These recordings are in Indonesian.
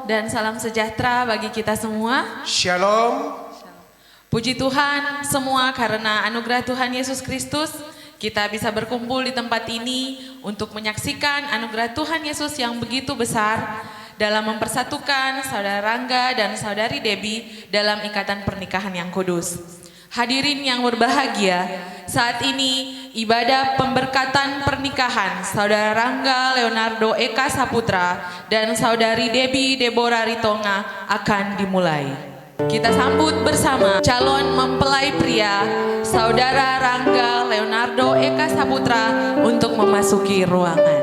dan salam sejahtera bagi kita semua. Shalom. Puji Tuhan semua karena anugerah Tuhan Yesus Kristus kita bisa berkumpul di tempat ini untuk menyaksikan anugerah Tuhan Yesus yang begitu besar dalam mempersatukan Saudara Rangga dan Saudari Debbie dalam ikatan pernikahan yang kudus. Hadirin yang berbahagia, saat ini ibadah pemberkatan pernikahan Saudara Rangga Leonardo Eka Saputra dan Saudari Debbie Deborah Ritonga akan dimulai. Kita sambut bersama calon mempelai pria Saudara Rangga Leonardo Eka Saputra untuk memasuki ruangan.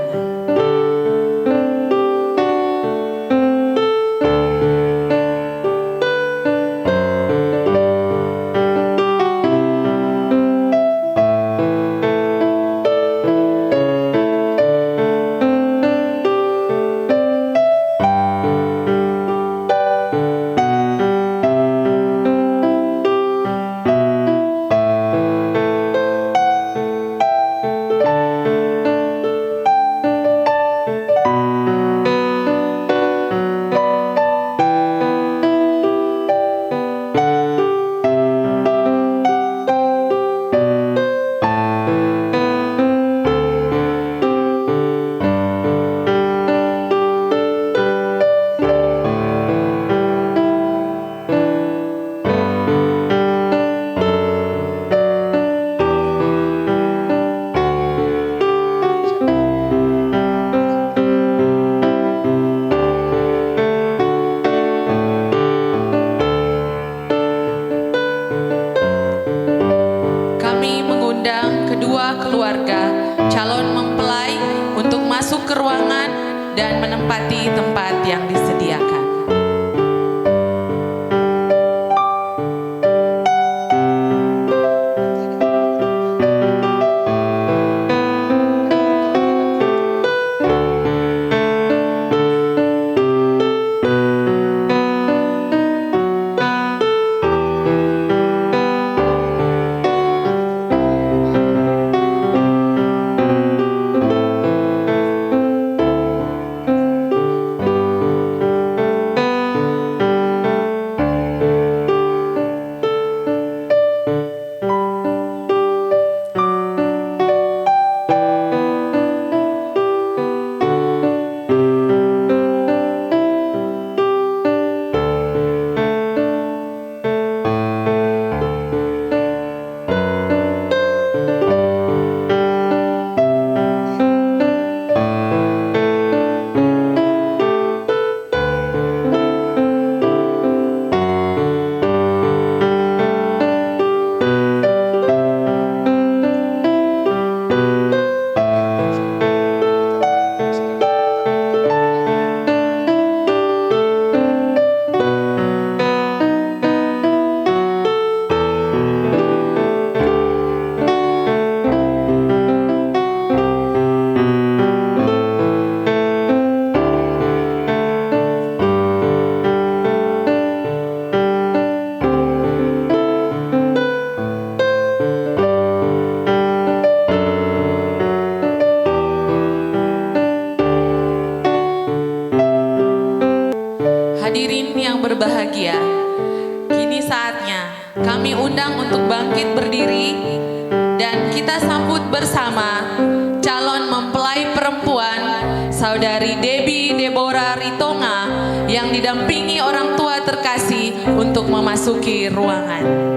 Tempat yang disediakan. Hadirin yang berbahagia, kini saatnya kami undang untuk bangkit berdiri dan kita sambut bersama calon mempelai perempuan Saudari Debbie Deborah Ritonga yang didampingi orang tua terkasih untuk memasuki ruangan.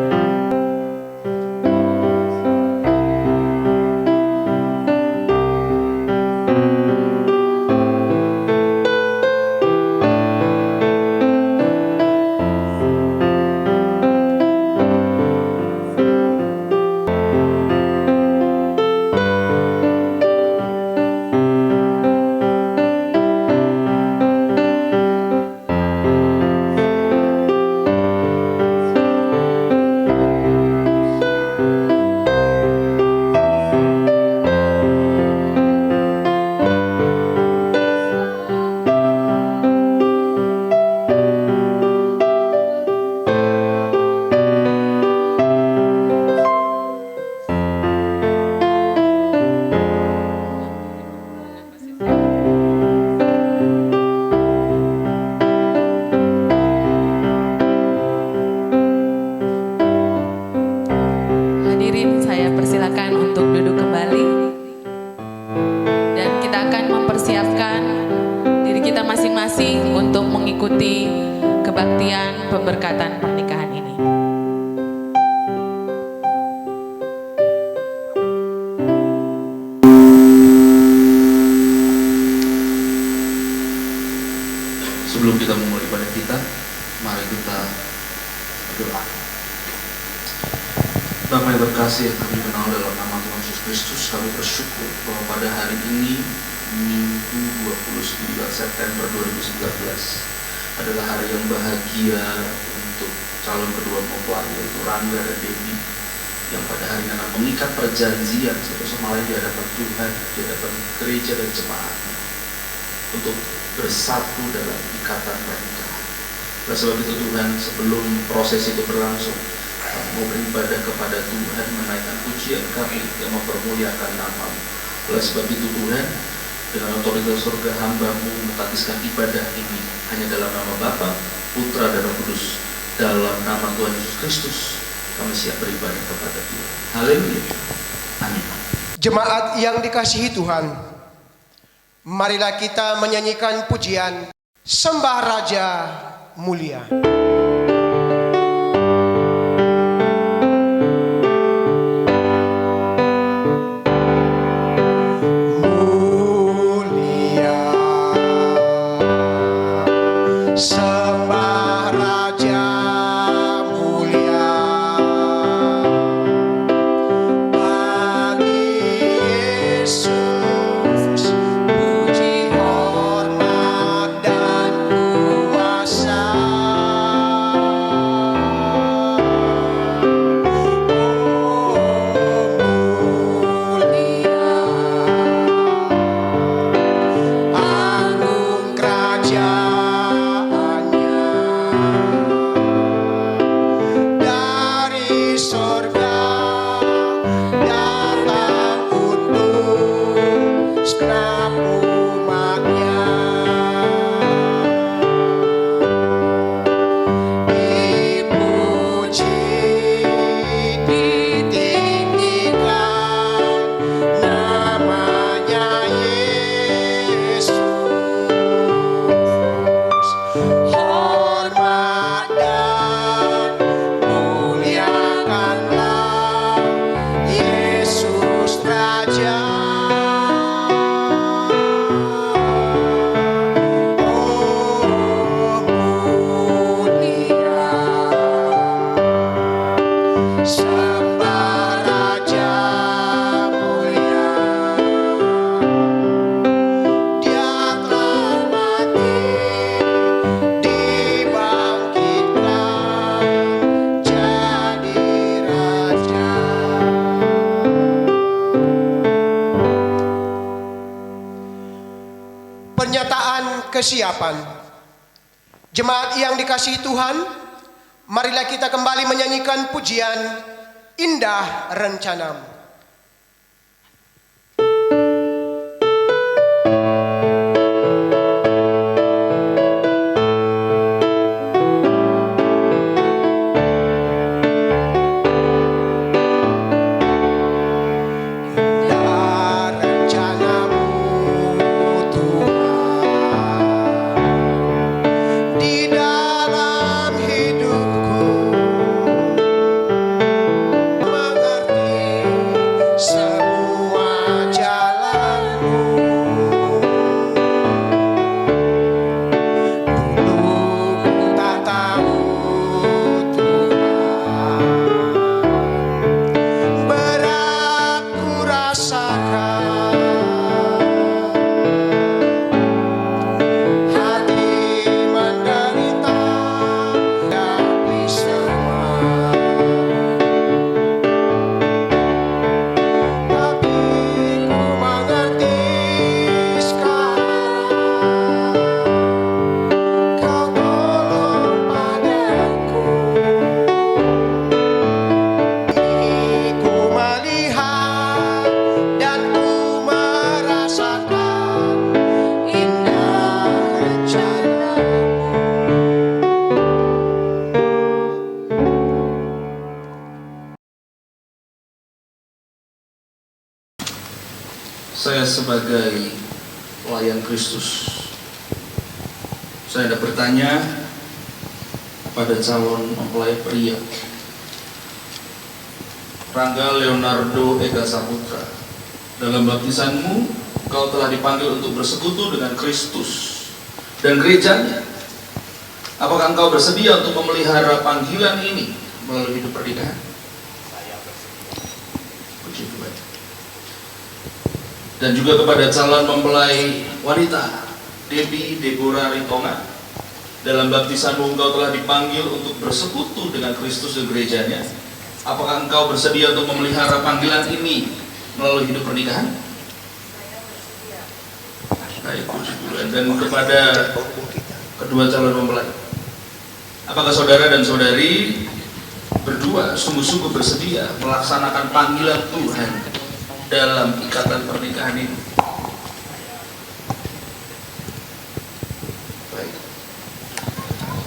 persilakan untuk duduk kembali. Dan kita akan mempersiapkan diri kita masing-masing untuk mengikuti kebaktian pemberkatan pernikahan ini. Sebelum kita memulai ibadah kita, mari kita berdoa. Bapa yang berkasih yang kami kenal dalam nama Tuhan Yesus Kristus, kami bersyukur bahwa pada hari ini, Minggu 29 September 2019, adalah hari yang bahagia untuk calon kedua mempelai, yaitu Rangga dan Debbie, yang pada hari ini akan mengikat perjanjian satu sama lain di hadapan Tuhan, di hadapan gereja dan jemaatnya, untuk bersatu dalam ikatan pernikahan. Oleh sebab itu Tuhan, sebelum proses itu berlangsung, mau beribadah kepada Tuhan, menaikkan pujian kami yang mempermuliakan nama-Mu. Oleh sebab itu Tuhan, dengan otoritas surga hamba-Mu mengtakiskan ibadah ini hanya dalam nama Bapa, Putra dan Roh Kudus, dalam nama Tuhan Yesus Kristus kami siap beribadah kepada Tuhan. Haleluya. Amin. Jemaat yang dikasihi Tuhan, marilah kita menyanyikan pujian Sembah Raja Mulia. Pernyataan kesiapan. Jemaat yang dikasihi Tuhan, marilah kita kembali menyanyikan pujian Indah Rencanamu. Hidupku mengerti Saya sebagai pelayan Kristus, saya hendak bertanya pada calon mempelai pria Rangga Leonardo Eka Saputra. Dalam baptisanmu, kau telah dipanggil untuk bersekutu dengan Kristus dan gerejanya. Apakah engkau bersedia untuk memelihara panggilan ini melalui hidup pernikahan? Puji Tuhan. Dan juga kepada calon mempelai wanita Debbie Deborah Ritonga. Dalam baptisanmu engkau telah dipanggil untuk bersekutu dengan Kristus dan gerejanya. Apakah engkau bersedia untuk memelihara panggilan ini melalui hidup pernikahan? Baik, puji Tuhan. Dan kepada kedua calon mempelai, apakah saudara dan saudari berdua sungguh-sungguh bersedia melaksanakan panggilan Tuhan dalam ikatan pernikahan ini? Baik.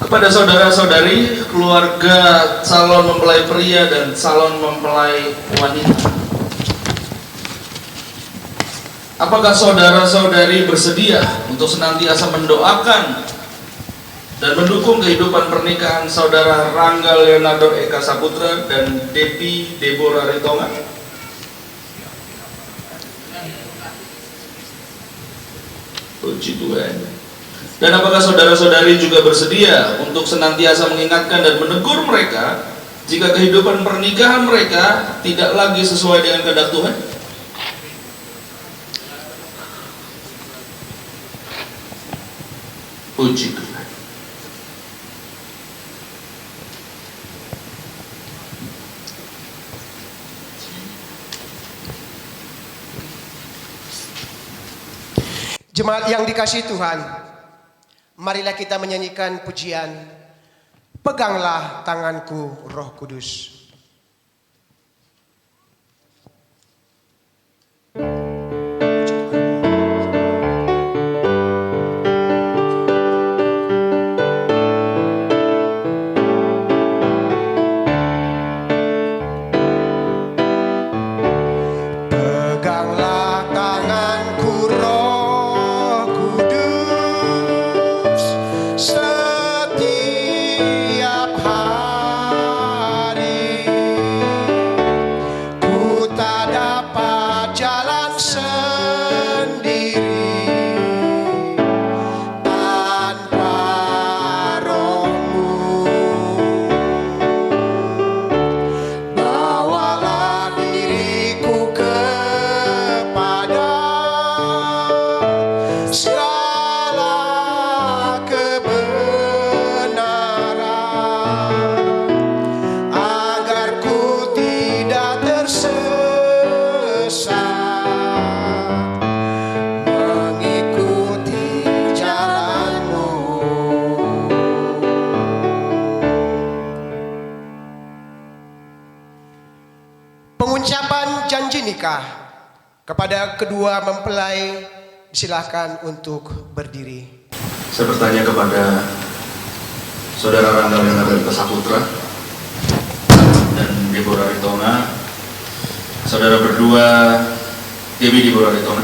Kepada saudara-saudari, keluarga calon mempelai pria dan calon mempelai wanita, apakah saudara-saudari bersedia untuk senantiasa mendoakan dan mendukung kehidupan pernikahan saudara Rangga Leonardo Eka Saputra dan Debbie Deborah Ritonga? Puji Tuhan. Dan apakah saudara-saudari juga bersedia untuk senantiasa mengingatkan dan menegur mereka jika kehidupan pernikahan mereka tidak lagi sesuai dengan kehendak Tuhan? Puji Tuhan. Jemaat yang dikasihi Tuhan, marilah kita menyanyikan pujian Peganglah Tanganku Roh Kudus. Pengucapan janji nikah kepada kedua mempelai, silakan untuk berdiri. Saya bertanya kepada saudara Rangga Leonardo Eka Saputra dan Deborah Ritonga, saudara berdua Debbie Deborah Ritonga,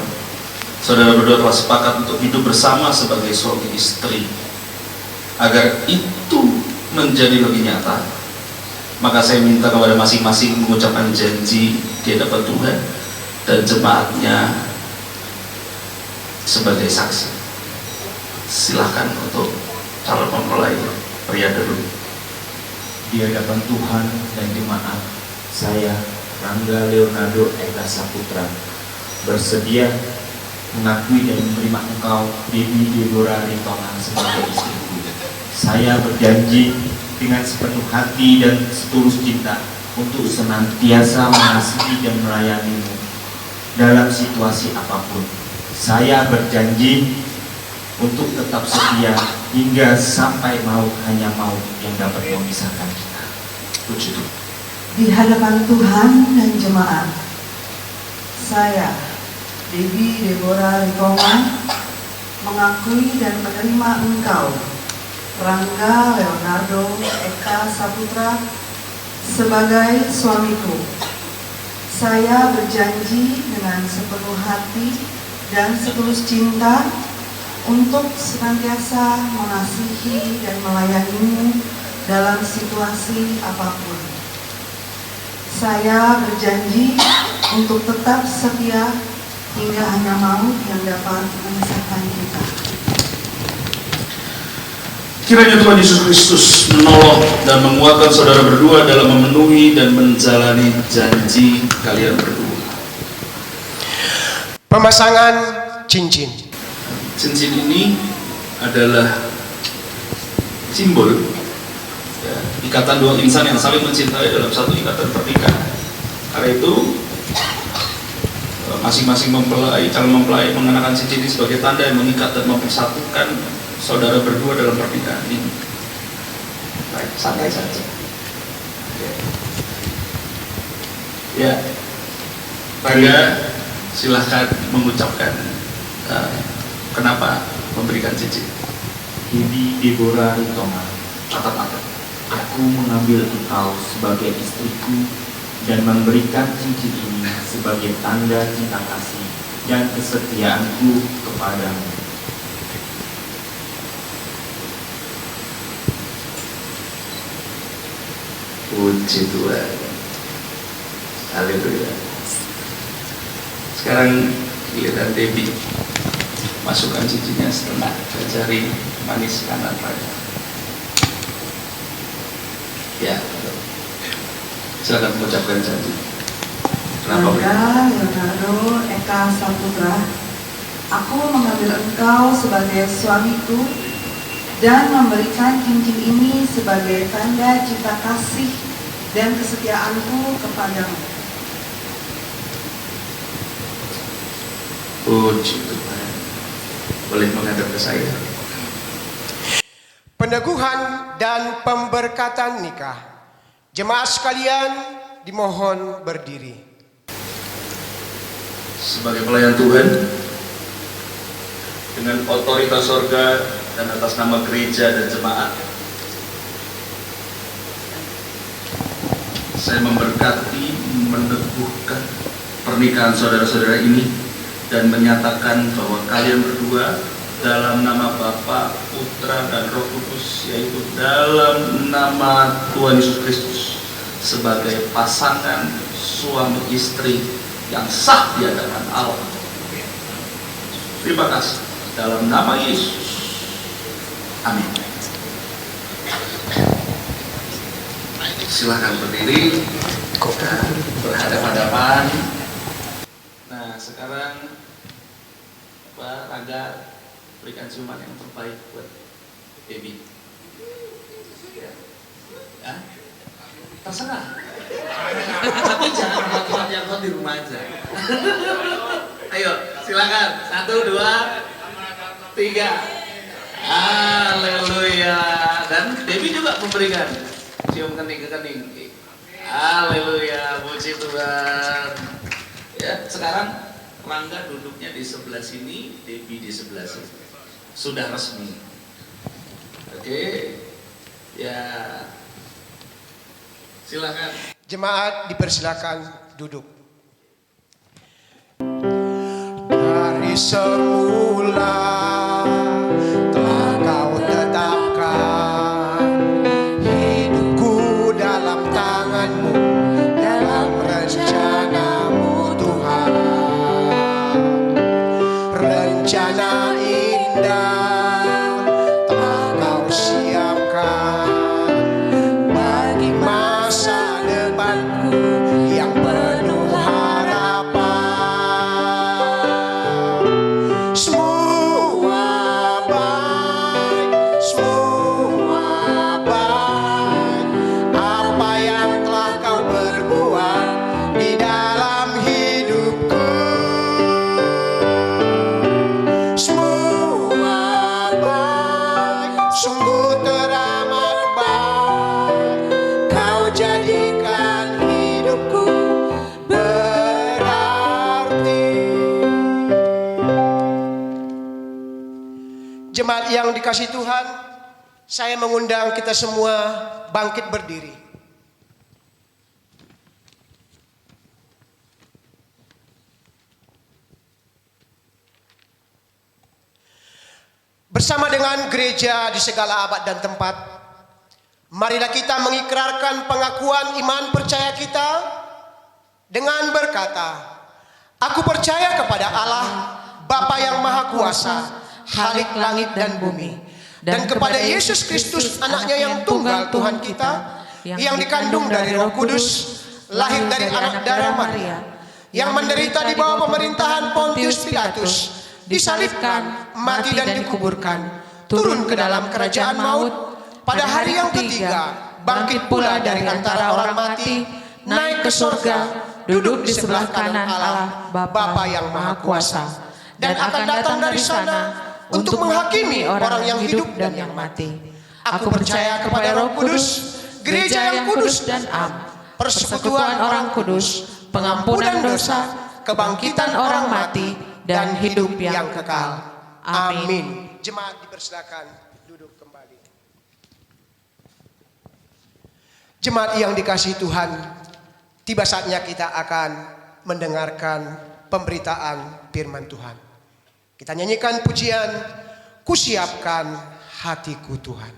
saudara berdua telah sepakat untuk hidup bersama sebagai suami istri. Agar itu menjadi lebih nyata, maka saya minta kepada masing-masing mengucapkan janji di hadapan Tuhan dan jemaatnya sebagai saksi. Silakan untuk calon mempelai pria dulu. Di hadapan Tuhan dan jemaat, saya Rangga Leonardo Eka Saputra bersedia mengakui dan menerima engkau, Debbie Deborah Ritonga, sebagai istriku. Saya berjanji dengan sepenuh hati dan setulus cinta untuk senantiasa mengasihi dan melayanimu dalam situasi apapun. Saya berjanji untuk tetap setia hingga sampai maut, hanya maut yang dapat memisahkan kita. Puji Tuhan. Di hadapan Tuhan dan jemaat, saya Debbie Deborah Ritonga mengakui dan menerima engkau, Rangga Leonardo Eka Saputra, sebagai suamiku. Saya berjanji dengan sepenuh hati dan setulus cinta untuk senantiasa mengasihi dan melayanimu dalam situasi apapun. Saya berjanji untuk tetap setia hingga hanya maut yang dapat memisahkan kita. Kiranya Tuhan Yesus Kristus menolong dan menguatkan saudara berdua dalam memenuhi dan menjalani janji kalian berdua. Pemasangan cincin. Cincin ini adalah simbol ya, ikatan dua insan yang saling mencintai dalam satu ikatan pernikahan. Karena itu masing-masing mempelai, calon mempelai mengenakan cincin ini sebagai tanda yang mengikat dan mempersatukan saudara berdua dalam pernikahan ini. Baik, santai saja. Ya, Rangga, silahkan mengucapkan kenapa memberikan cincin. Debbie Deborah Ritoma, Catat. aku mengambil engkau sebagai istriku dan memberikan cincin ini sebagai tanda cinta kasih dan kesetiaanku kepadamu. Puji Tuhan. Haleluya. Sekarang giliran Debbie. Masukkan cincinnya setengah ke jari manis kanan Rangga. Ya. Silakan mengucapkan janji. Kenapa? Rangga Leonardo Eka Saputra, aku mengambil engkau sebagai suamiku dan memberikan cincin ini sebagai tanda cinta kasih dan kesetiaanku kepadamu. Puji Tuhan. Boleh menghadap ke saya. Peneguhan dan pemberkatan nikah. Jemaat sekalian dimohon berdiri. Sebagai pelayan Tuhan, dengan otoritas sorga dan atas nama gereja dan jemaat, saya memberkati, meneguhkan pernikahan saudara-saudara ini dan menyatakan bahwa kalian berdua dalam nama Bapa, Putra, dan Roh Kudus, yaitu dalam nama Tuhan Yesus Kristus, sebagai pasangan suami istri yang sah di hadapan Allah. Terima kasih. Dalam nama Yesus. Amin. Silahkan berdiri dan berhadapan-hadapan. Nah, sekarang Pak Rangga berikan ciuman yang terbaik buat Debbie. Ya, terserah. Tapi jangan buat yang di rumah aja. Ayo, silakan. 1, 2, 3. Haleluya. Dan Debbie juga memberikan cium kening ke kening. Haleluya, puji Tuhan. Ya, sekarang Rangga duduknya di sebelah sini, Debbie di sebelah sini. Sudah resmi. Oke. Ya. Silakan. Jemaat dipersilakan duduk. Dari semula telah kau tetapkan hidupku dalam tangan-Mu, dalam rencana-Mu Tuhan. Rencana indah telah kau siapkan bagi masa depanku yang penuh harapan. Semua baik, semua baik, apa yang telah kau berbuat di dalam hidupku. Semua baik, sungguh teramat baik, kau jadikan hidupku berarti. Jemaat yang dikasihi Tuhan, saya mengundang kita semua bangkit berdiri. bersama dengan gereja di segala abad dan tempat, marilah kita mengikrarkan pengakuan iman percaya kita dengan berkata, aku percaya kepada Allah, Bapa yang Maha Kuasa, Khalik langit dan bumi, dan kepada Yesus Kristus, anaknya yang tunggal Tuhan kita, yang dikandung dari Roh Kudus, lahir dari anak darah Maria, yang menderita di bawah pemerintahan Pontius Pilatus, disalibkan, mati dan dikuburkan, turun ke dalam kerajaan maut, pada hari yang ketiga bangkit pula dari antara orang mati, naik ke surga, duduk di sebelah kanan Allah Bapa yang Maha Kuasa, dan akan datang dari sana untuk menghakimi orang yang hidup dan yang mati. Aku percaya kepada Roh Kudus, gereja yang kudus dan am, persekutuan orang kudus, pengampunan dosa, kebangkitan orang mati, dan hidup yang kekal. Amin. Jemaat dipersilakan duduk kembali. Jemaat yang dikasihi Tuhan, tiba saatnya kita akan mendengarkan pemberitaan firman Tuhan. Kita nyanyikan pujian, kusiapkan hatiku Tuhan.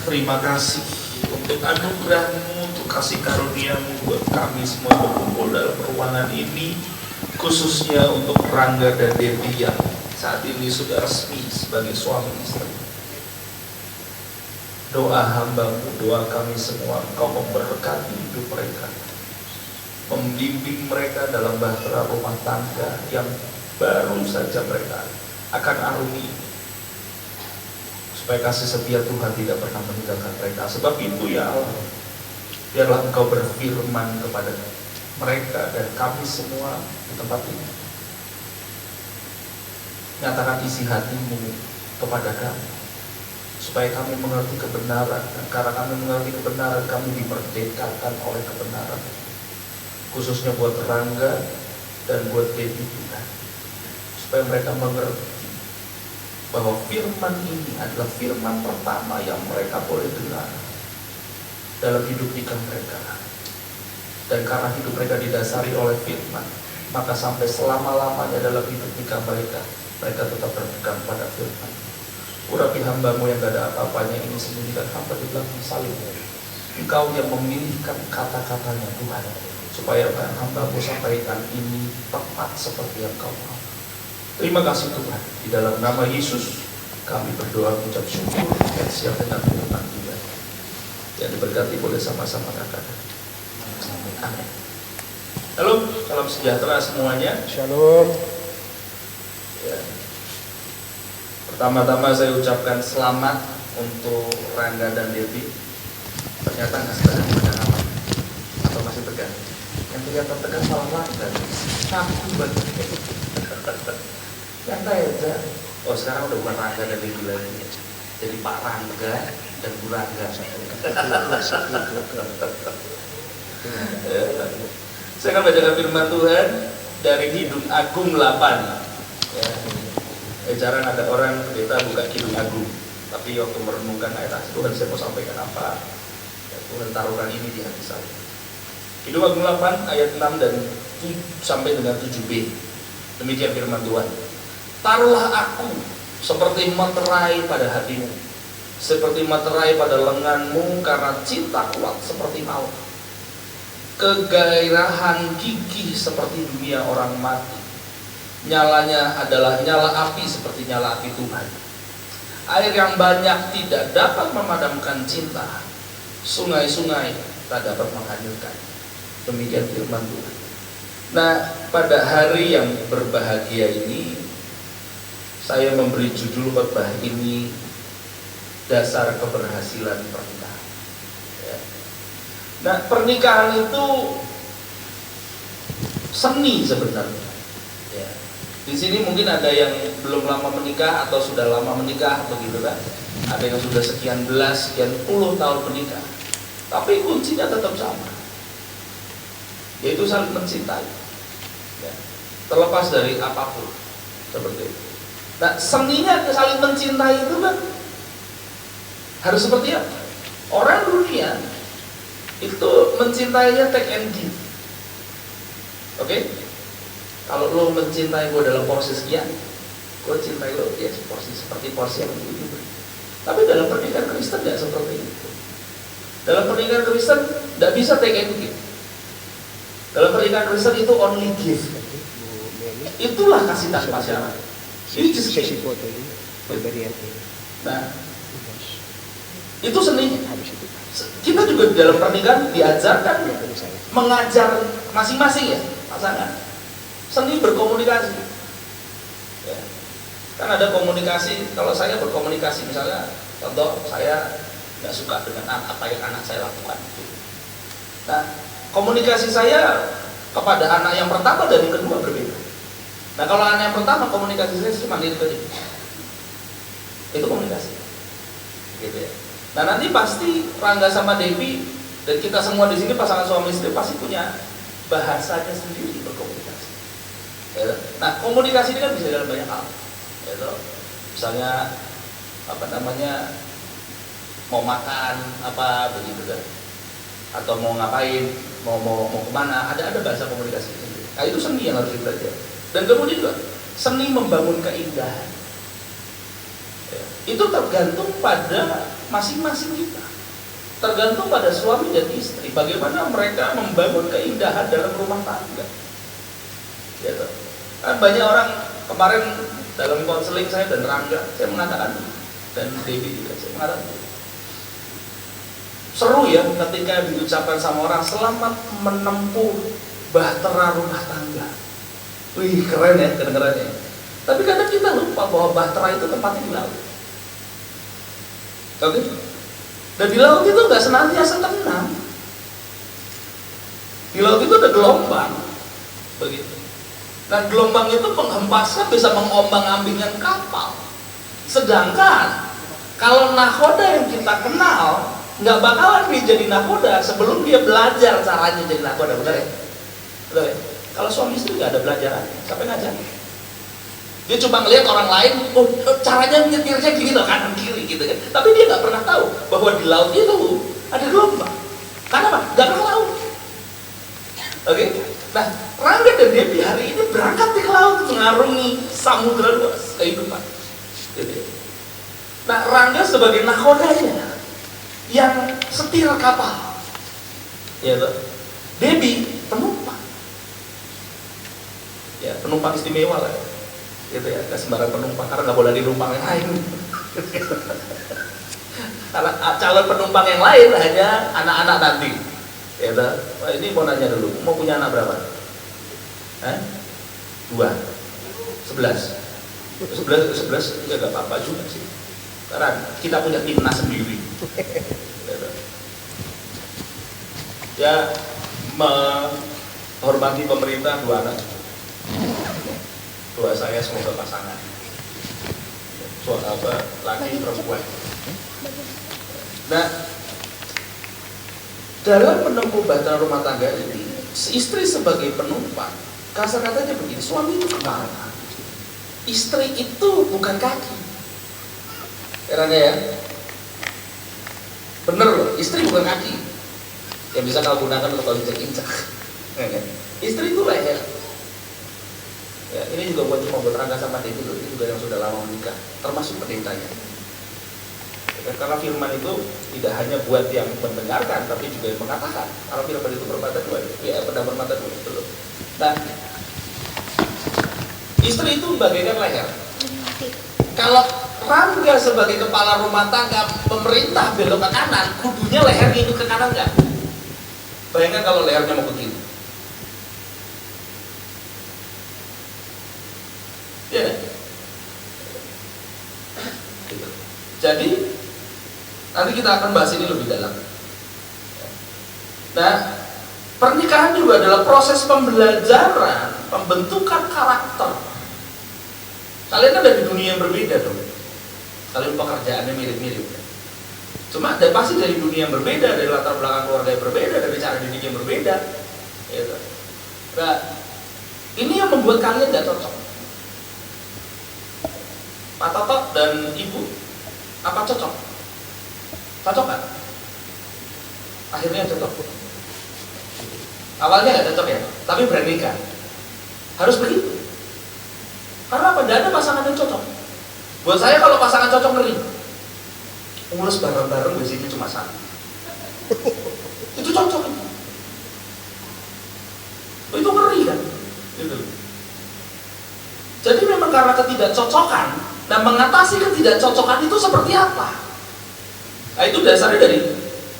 Terima kasih untuk anugerah-Mu, untuk kasih karunia-Mu buat kami semua berkumpul dalam ruangan ini, khususnya untuk Rangga dan Devi yang saat ini sudah resmi sebagai suami istri. Doa hamba-Mu, doa kami semua, Engkau memberkati hidup mereka, membimbing mereka dalam bahtera rumah tangga yang baru saja mereka akan arungi. Supaya kasih setia Tuhan tidak pernah meninggalkan mereka. Sebab itu ya Allah, biarlah Engkau berfirman kepada mereka dan kami semua di tempat ini. Nyatakan isi hati-Mu kepada kami, supaya kami mengerti kebenaran. Dan karena kami mengerti kebenaran, kami dimerdekakan oleh kebenaran. Khususnya buat Rangga dan buat Devi Tuhan, supaya mereka mengerti bahwa firman ini adalah firman pertama yang mereka boleh dengar dalam hidup nikah mereka. Dan karena hidup mereka didasari oleh firman, maka sampai selama-lamanya dalam hidup nikah mereka, mereka tetap berpegang pada firman. Urapi hamba-Mu yang gak ada apa-apanya ini, sembunyikan hamba di belakang salib. Engkau yang memilihkan kata-katanya Tuhan, supaya hamba-Mu sampaikan ini tepat seperti yang Kau mau. Terima kasih Tuhan, di dalam nama Yesus kami berdoa mengucap syukur dan siap dengan firman Tuhan yang diberkati boleh sama-sama katakan. Amin. Halo, salam sejahtera semuanya. Shalom. Ya. Pertama-tama saya ucapkan selamat untuk Rangga dan Devi. Ternyata nggak tegang amat. Atau masih tegang? Yang kelihatan tegang malah Rangga. Kaku banget. Santai aja. Oh, sekarang udah bukan Rangga dan Devi lagi. Jadi Pak Rangga dan Bu Rangga. Saya akan bacakan firman Tuhan dari Kidung Agung 8. Ya. Jarang ada orang pendeta buka Kidung Agung, tapi waktu merenungkan ayat Tuhan, saya mau sampaikan apa, ya, Tuhan taruhkan ini di hati saya. Kidung Agung 8 ayat 6 dan sampai dengan 7b. Demikian firman Tuhan. Taruhlah aku seperti materai pada hatimu, seperti materai pada lenganmu, karena cinta kuat seperti maut, kegairahan gigih seperti dunia orang mati. Nyalanya adalah nyala api seperti nyala api Tuhan. Air yang banyak tidak dapat memadamkan cinta. Sungai-sungai tak dapat menghanyutkan. Demikian firman Tuhan. Nah, pada hari yang berbahagia ini, saya memberi judul khotbah ini dasar keberhasilan pernikahan. Ya. Nah, pernikahan itu seni sebenarnya. Ya. Di sini mungkin ada yang belum lama menikah atau sudah lama menikah, begitu kan? Ada yang sudah sekian belas, sekian puluh tahun menikah. Tapi kuncinya tetap sama, yaitu saling mencintai. Ya. Terlepas dari apapun, seperti itu. Nah, seninya saling mencintai itu kan harus seperti apa? Orang dunia itu mencintainya take and give. Oke? Kalau lo mencintai gue dalam porsi sekian, gue cintai lo ya porsi seperti porsi yang begitu. Tapi dalam pernikahan Kristen tidak seperti itu. Dalam pernikahan Kristen tidak bisa take and give. Dalam pernikahan Kristen itu only give. Itulah kasih tanpa syarat. Ini sesi foto ini pemberian ini. Nah, itu seninya. Kita juga dalam pernikahan diajarkan mengajar masing-masing ya pasangan seni berkomunikasi. Ya. Kan ada komunikasi. Kalau saya berkomunikasi, misalnya contoh saya nggak suka dengan apa yang anak saya lakukan. Nah, komunikasi saya kepada anak yang pertama dan yang kedua berbeda. Nah, kalau anak yang pertama komunikasi saya cuma diri ke diri. Itu komunikasi. Gitu ya. Nah, nanti pasti Rangga sama Devi dan kita semua di sini pasangan suami istri pasti punya bahasanya sendiri berkomunikasi. Ya. Nah, komunikasi ini kan bisa dalam banyak hal. Ya, misalnya apa namanya mau makan apa begitu kan, atau mau ngapain, mau kemana, ada bahasa komunikasi sendiri. Nah, itu seni yang harus dipelajari. Dan kemudian juga seni membangun keindahan. Ya. Itu tergantung pada masing-masing kita, tergantung pada suami dan istri, bagaimana mereka membangun keindahan dalam rumah tangga. Ya, kan banyak orang kemarin dalam konseling saya dan Rangga, saya mengatakan, dan Devi juga saya mengatakan, seru ya ketika diucapkan sama orang selamat menempuh bahtera rumah tangga. Wih, keren ya, keren ya. Tapi kadang kita lupa bahwa bahtera itu tempatnya di laut. Oke? Dan di laut itu nggak senantiasa tenang. Di laut itu ada gelombang, begitu. Nah, gelombang itu menghempaskan bisa mengombang-ambingkan kapal. Sedangkan kalau nakoda yang kita kenal nggak bakalan dia jadi nakoda sebelum dia belajar caranya jadi nakoda, benar ya? Benar ya? Kalau suami istri nggak ada belajaran, sampai ngajar. Dia cuma ngelihat orang lain, oh caranya nyetirnya gitu, kanan kiri gitu kan. Tapi dia nggak pernah tahu bahwa di laut itu ada gelombang. Karena apa? Nggak pernah tahu. Oke? Nah, Rangga dan Devi hari ini berangkat ke laut mengarungi samudra luas kehidupan. Gitu. Nah, Rangga sebagai nakodanya yang setir kapal, ya toh. Devi penumpang, ya penumpang istimewa lah, gitu ya, nggak sembarang penumpang karena nggak boleh di penumpang yang lain. Karena calon penumpang yang lain hanya anak-anak nanti. Ya toh. Ini mau nanya dulu, mau punya anak berapa? Hah? 2, 11 ya gak apa-apa juga sih, karena kita punya timnas sendiri. Ya, menghormati pemerintah 2 anak, doa saya semoga pasangan laki perempuan. Nah, dalam menempuh bahtera rumah tangga ini, si istri sebagai penumpang, kasar katanya begini, suami itu kepala, istri itu bukan kaki. Heran ya? Bener loh, istri bukan kaki yang bisa kau gunakan untuk kau injak-injak. Istri itu leher. Ya, ini juga cuma buat Rangga sama Devi loh, ini juga yang sudah lama menikah, termasuk pendetanya. Ya, karena firman itu tidak hanya buat yang mendengarkan, tapi juga yang mengatakan. Kalau firman itu bermata dua, ya pedang bermata dua itu loh. Nah, istri itu bagaikan leher. Kalau Rangga sebagai kepala rumah tangga, pemerintah belok ke kanan, kudunya leher itu ke kanan nggak? Bayangkan kalau lehernya mau ke kiri. Ya. Gitu. Jadi nanti kita akan bahas ini lebih dalam. Nah, pernikahan juga adalah proses pembelajaran, pembentukan karakter. Kalian kan dari dunia yang berbeda dong. Kalian pekerjaannya mirip-mirip. Cuma dan pasti dari dunia yang berbeda, dari latar belakang keluarga yang berbeda, dari cara didik yang berbeda. Gitu. Nah, ini yang membuat kalian gak cocok. Pak Toto dan Ibu, apa cocok? Cocok kan? Akhirnya cocok. Awalnya gak cocok ya, tapi berani kan? Harus begitu. Karena apa? Tidak ada pasangan yang cocok. Buat saya kalau pasangan cocok ngeri. Ngurus bareng-bareng biasanya cuma satu. Itu cocok itu. Itu ngeri kan? Gitu. Jadi memang karena ketidakcocokan, dan mengatasi ketidakcocokan itu seperti apa? Nah, itu dasarnya dari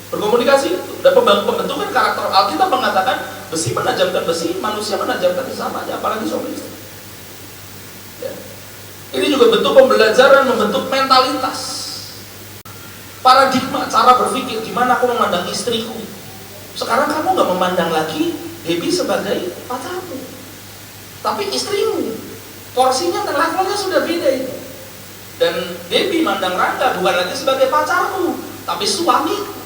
berkomunikasi dan pembentukan karakter. Alkitab mengatakan besi menajamkan besi, manusia menajamkan sesamanya, apalagi suami istri. Ya. Ini juga bentuk pembelajaran, membentuk mentalitas, paradigma, cara berpikir. Gimana aku memandang istriku? Sekarang kamu nggak memandang lagi Debbie sebagai pacarmu, tapi istrimu. Porsinya dan levelnya sudah beda itu. Dan Debbie mandang Rangga bukan lagi sebagai pacarku, tapi suamiku.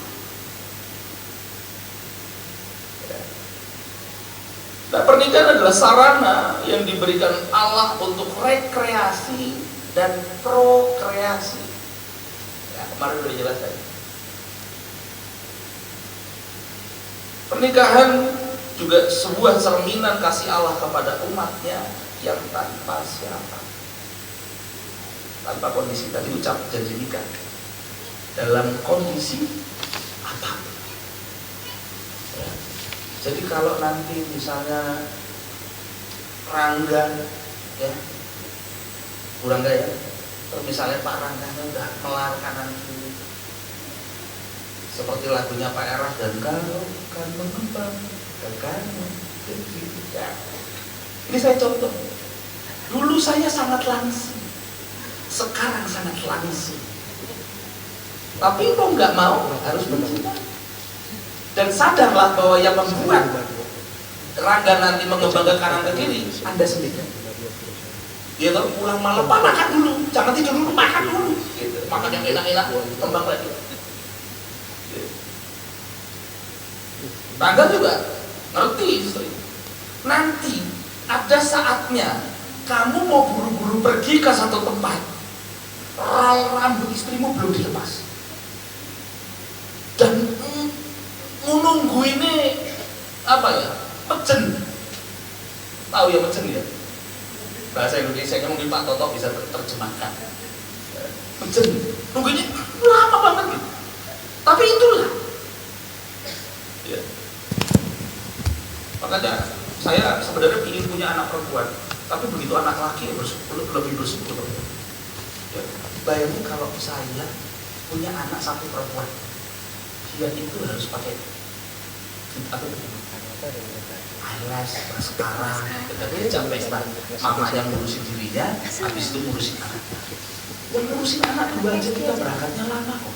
Nah, pernikahan adalah sarana yang diberikan Allah untuk rekreasi dan prokreasi. Ya, kemarin sudah dijelaskan. Pernikahan juga sebuah cerminan kasih Allah kepada umatnya yang tanpa syarat, tanpa kondisi. Tadi ucap janji nikah dalam kondisi apa? Ya. Jadi kalau nanti misalnya Rangga, ya, Bu Rangga ya, terus misalnya Pak Rangga udah melar kanan kiri, seperti lagunya Pak Eras, dan kalau kan mengembang ke kanan ke kiri. Ya. Ini saya contoh. Dulu saya sangat langsing, sekarang sangat langsing. Tapi kok nggak mau, harus mencintai. Dan sadarlah bahwa yang membuat Rangga nanti mengembang ke kanan ke kiri, Anda sendiri. Dia tahu pulang malam, Pak makan dulu, jangan tidur dulu, makan dulu. Gitu. Makan yang enak-enak, kembang lagi. Rangga juga ngerti istri. Nanti ada saatnya kamu mau buru-buru pergi ke satu tempat, rambut istrimu belum dilepas, dan menunggu ini apa ya, mejen. Tahu ya mejen ya, bahasa Indonesia-nya mungkin Pak Toto bisa terjemahkan. Mejen, nunggunya lama banget gitu. Tapi itulah ya. Makanya saya sebenarnya ingin punya anak perempuan, tapi begitu anak laki lebih bersyukur. Ya, bayangin kalau saya punya anak satu perempuan, dia itu harus pakai Apa? Alas sekarang ketika capek mamanya ngurusin dirinya, habis itu ngurusin anaknya. Yang ngurusin anak dua aja kita berangkatnya lama kok.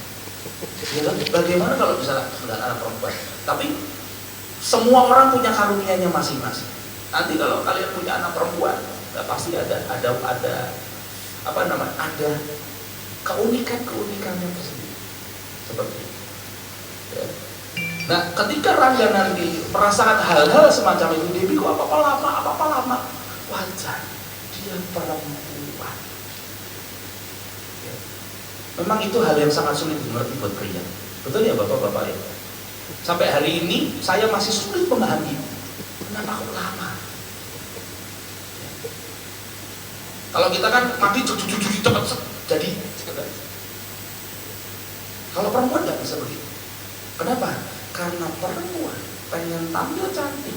Ya kan? Bagaimana kalau misalnya sudah anak perempuan? Tapi semua orang punya karunianya masing-masing. Nanti kalau kalian punya anak perempuan, pasti ada apa namanya? Ada keunikannya tersendiri. Seperti itu. Ya. Nah, ketika Rangga nanti merasakan hal-hal semacam itu, Debbie kok apa-apa lama, wajar, dia perempuan. Ya. Memang itu hal yang sangat sulit dimengerti buat pria. Betul ya bapak-bapak ya? Sampai hari ini saya masih sulit memahami kenapa kok lama. Ya. Kalau kita kan mati cepat jadi. Kalau perempuan nggak bisa begitu. Kenapa? Karena perempuan pengen tampil cantik,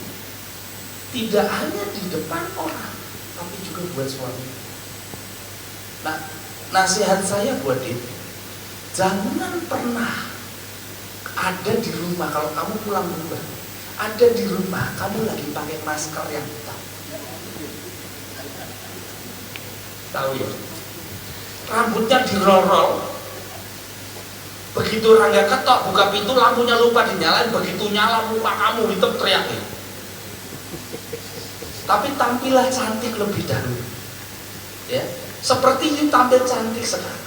tidak hanya di depan orang, tapi juga buat suami. Nah, nasihat saya buat dia, jangan pernah ada di rumah kalau kamu pulang duluan, ada di rumah kamu lagi pakai masker yang hitam. Tahu ya? Rambutnya dirorol. Begitu Rangga ketok buka pintu, lampunya lupa dinyalain, begitu nyala muka kamu hitam teriak. Tapi tampilah cantik lebih dahulu. Ya, seperti you tampil cantik sekarang.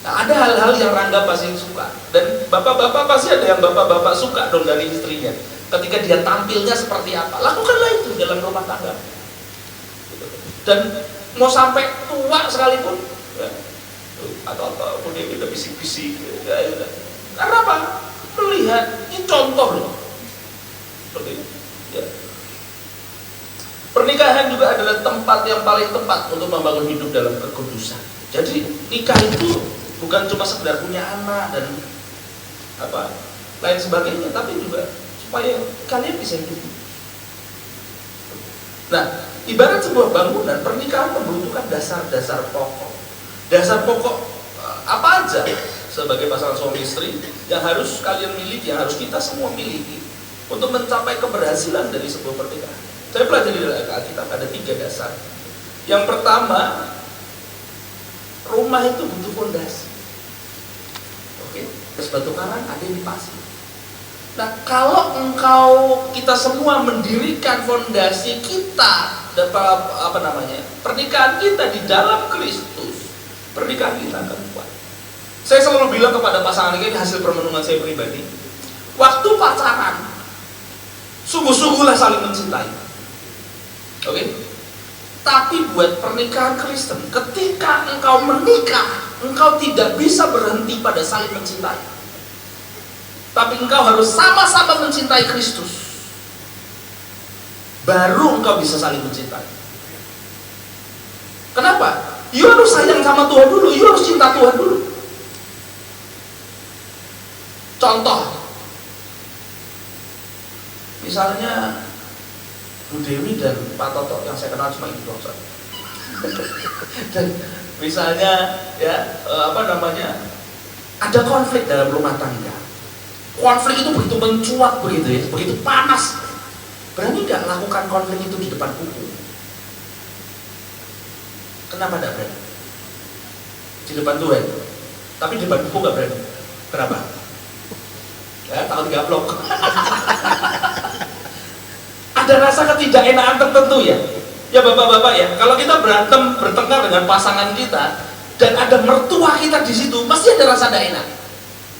Nah, ada hal-hal yang Rangga pasti suka, dan bapak-bapak pasti ada yang bapak-bapak suka dong dari istrinya. Ketika dia tampilnya seperti apa, lakukanlah itu dalam rumah tangga. Dan mau sampai tua sekalipun, ya, atau kemudian kita bisik-bisik, ya. Karena apa? Melihat ini contoh loh. Ya. Pernikahan juga adalah tempat yang paling tepat untuk membangun hidup dalam kekudusan. Jadi nikah itu bukan cuma sekedar punya anak dan apa lain sebagainya, tapi juga supaya kalian bisa hidup. Nah, ibarat sebuah bangunan, pernikahan membutuhkan dasar-dasar pokok. Dasar pokok apa aja sebagai pasangan suami istri yang harus kalian miliki, yang harus kita semua miliki untuk mencapai keberhasilan dari sebuah pernikahan. Saya pelajari dari Alkitab ada 3 dasar. Yang pertama, rumah itu butuh fondasi. Oke, terus batu karang ada yang dipasang. Nah, kalau kita semua mendirikan fondasi kita, pernikahan kita di dalam Kristus, pernikahan kita akan kuat. Saya selalu bilang kepada pasangan ini, hasil permenungan saya pribadi, waktu pacaran, sungguh-sungguhlah saling mencintai. Oke? Tapi buat pernikahan Kristen, ketika engkau menikah, engkau tidak bisa berhenti pada saling mencintai. Tapi engkau harus sama-sama mencintai Kristus. Baru engkau bisa saling mencintai. Kenapa? You harus sayang sama Tuhan dulu, you harus cinta Tuhan dulu. Contoh, misalnya Bu Dewi dan Pak Toto yang saya kenal cuma itu doang. Dan misalnya ya ada konflik dalam rumah tangga. Konflik itu begitu mencuat begitu panas. Berani nggak lakukan konflik itu di depan buku? Kenapa tidak berani? Di depan Tuhan, tapi di depan buku nggak berani. Kenapa? Ya, takut gablok. Ada rasa ketidakenakan tertentu ya. Ya bapak-bapak ya, kalau kita berantem bertengkar dengan pasangan kita dan ada mertua kita di situ, pasti ada rasa tidak enak.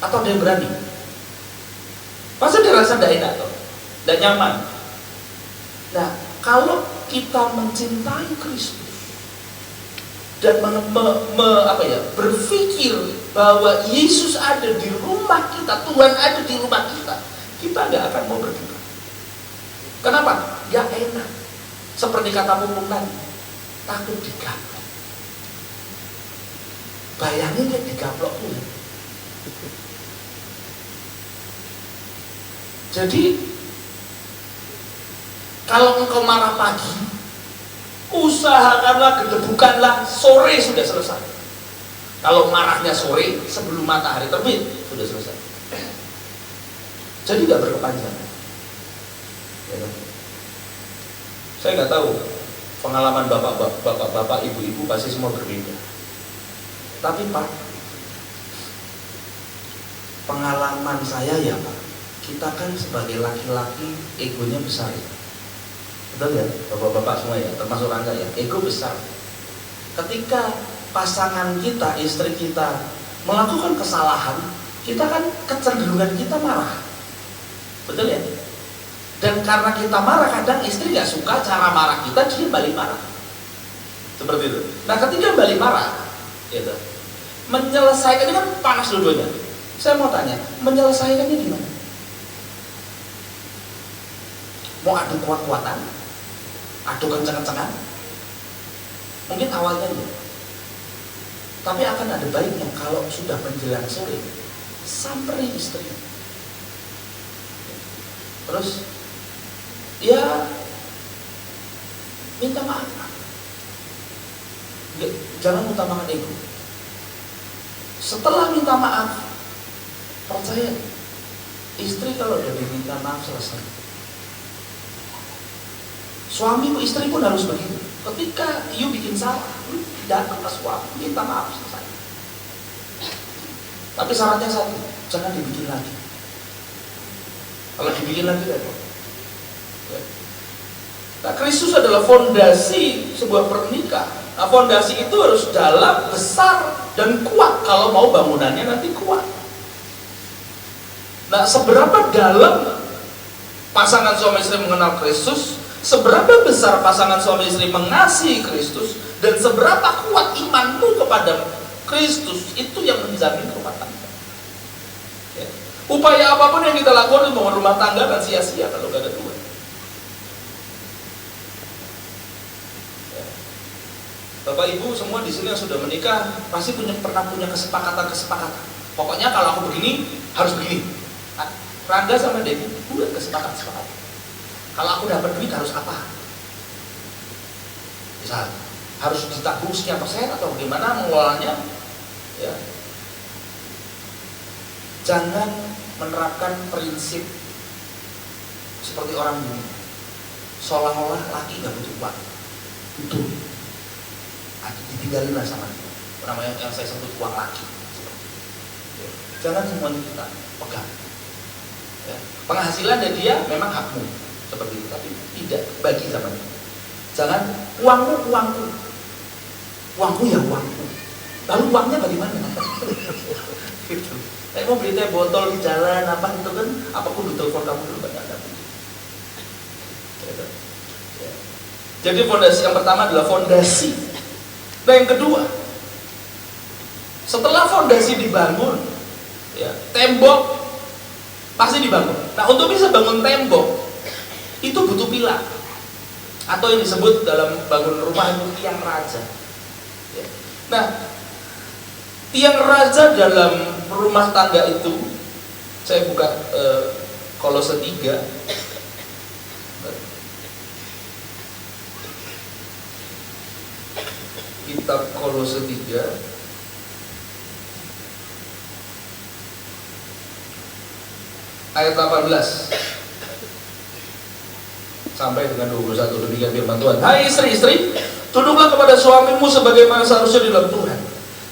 Atau ada yang berani? Pasti ada rasa tidak enak atau tidak nyaman. Nah, kalau kita mencintai Kristus dan berpikir bahwa Yesus ada di rumah kita, Tuhan ada di rumah kita nggak akan mau berdoa. Kenapa? Ya enak. Seperti kata Mumung tadi, takut digaplok. Bayangin dia digaplok tuh. Jadi kalau engkau marah pagi, usahakanlah gedebukanlah sore sudah selesai. Kalau marahnya sore sebelum matahari terbit sudah selesai. Jadi nggak berkepanjangan. Ya kan? Saya nggak tahu pengalaman bapak, ibu-ibu pasti semua berbeda. Tapi Pak, pengalaman saya ya Pak, kita kan sebagai laki-laki egonya besar ya. Betul ya, bapak-bapak semua ya, termasuk Rangga ya, ego besar. Ketika pasangan kita, istri kita melakukan kesalahan, kita kan kecenderungan kita marah. Betul ya? Dan karena kita marah, kadang istri gak suka cara marah kita, dia balik marah. Seperti itu. Nah ketika balik marah, gitu, menyelesaikan ini kan panas dua-duanya. Saya mau tanya, menyelesaikannya gimana? Mau adu kuat-kuatan? Adu kencang-kencangan? Mungkin awalnya ya. Tapi akan ada baiknya kalau sudah menjelang sore, samperin istri. Terus, ya minta maaf. Jangan utamakan ego. Setelah minta maaf, percaya, istri kalau udah diminta maaf selesai. Suami istri pun harus begitu. Ketika you bikin salah, datang ke suami, minta maaf selesai. Tapi syaratnya satu, jangan dibikin lagi. Kalau dibikin lagi repot. Nah, Kristus adalah fondasi sebuah pernikahan. Nah, fondasi itu harus dalam, besar, dan kuat kalau mau bangunannya nanti kuat. Nah, seberapa dalam pasangan suami istri mengenal Kristus, seberapa besar pasangan suami istri mengasihi Kristus, dan seberapa kuat imanmu kepada Kristus, itu yang menjamin rumah tangga. Ya. Upaya apapun yang kita lakukan untuk membangun rumah tangga kan sia-sia kalau gak ada dua. Bapak Ibu semua di sini yang sudah menikah pasti pernah punya kesepakatan. Pokoknya kalau aku begini harus begini. Nah, Rangga sama Devi buat kesepakatan. Kalau aku dapat duit harus apa? Misal harus ditabung sekian persen atau bagaimana mengelolanya? Ya. Jangan menerapkan prinsip seperti orang dulu. Seolah-olah laki nggak butuh uang. Butuh. Ditinggalin lah sama dia. Namanya yang saya sebut uang laki. Jangan semuanya kita pegang. Ya. Penghasilan dari dia memang hakmu seperti itu, tapi tidak bagi sama dia. Jangan uangmu, uangku ya uangku. Lalu uangnya bagaimana? Gitu. Saya mau beli teh botol di jalan apa itu kan? Apa aku butuh telepon kamu dulu kan ada. Jadi fondasi yang pertama adalah fondasi. Nah yang kedua, setelah fondasi dibangun, ya, tembok pasti dibangun. Nah untuk bisa bangun tembok, itu butuh pilar, atau yang disebut dalam bangun rumah itu tiang raja. Ya. Nah, tiang raja dalam rumah tangga itu, saya buka Kolose 3. Kitab Kolose 3 ayat 18 sampai dengan 21. Demikian firman Tuhan. Hai istri-istri, tunduklah kepada suamimu sebagaimana seharusnya di dalam Tuhan.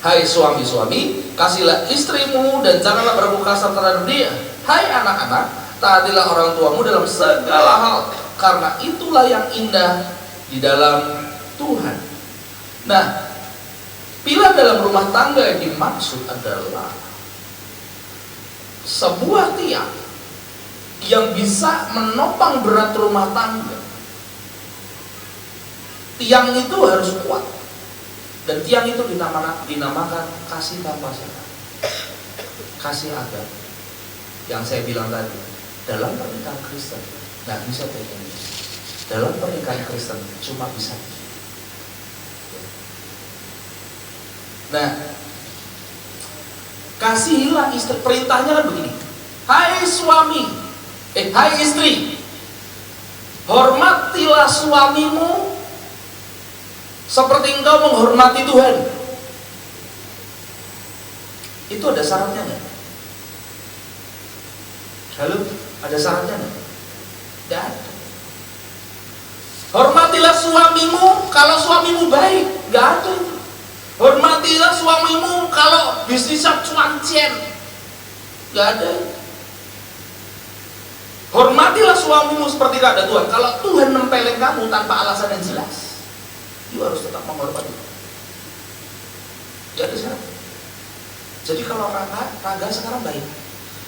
Hai suami-suami, kasihlah istrimu dan janganlah berlaku kasar terhadap dia. Hai anak-anak, taatilah orang tuamu dalam segala hal, karena itulah yang indah di dalam Tuhan. Nah, pilar dalam rumah tangga yang dimaksud adalah sebuah tiang yang bisa menopang berat rumah tangga. Tiang itu harus kuat, dan tiang itu dinamakan kasih tanpa syarat, kasih adat. Yang saya bilang tadi, dalam pernikahan Kristen nggak bisa begini. Dalam pernikahan Kristen cuma bisa. Nah, kasihilah istri. Perintahnya kan begini. Hai suami, hai istri, hormatilah suamimu seperti engkau menghormati Tuhan. Itu ada syaratnya nggak? Halo, ada syaratnya nggak? Nggak ada. Hormatilah suamimu kalau suamimu baik, nggak ada. Hormatilah suamimu kalau bisnisnya cuancen, nggak ada. Hormatilah suamimu seperti kata Tuhan. Kalau Tuhan nempelin kamu tanpa alasan yang jelas, you harus tetap menghormati. Nggak ada syarat. Jadi kalau Raga sekarang baik,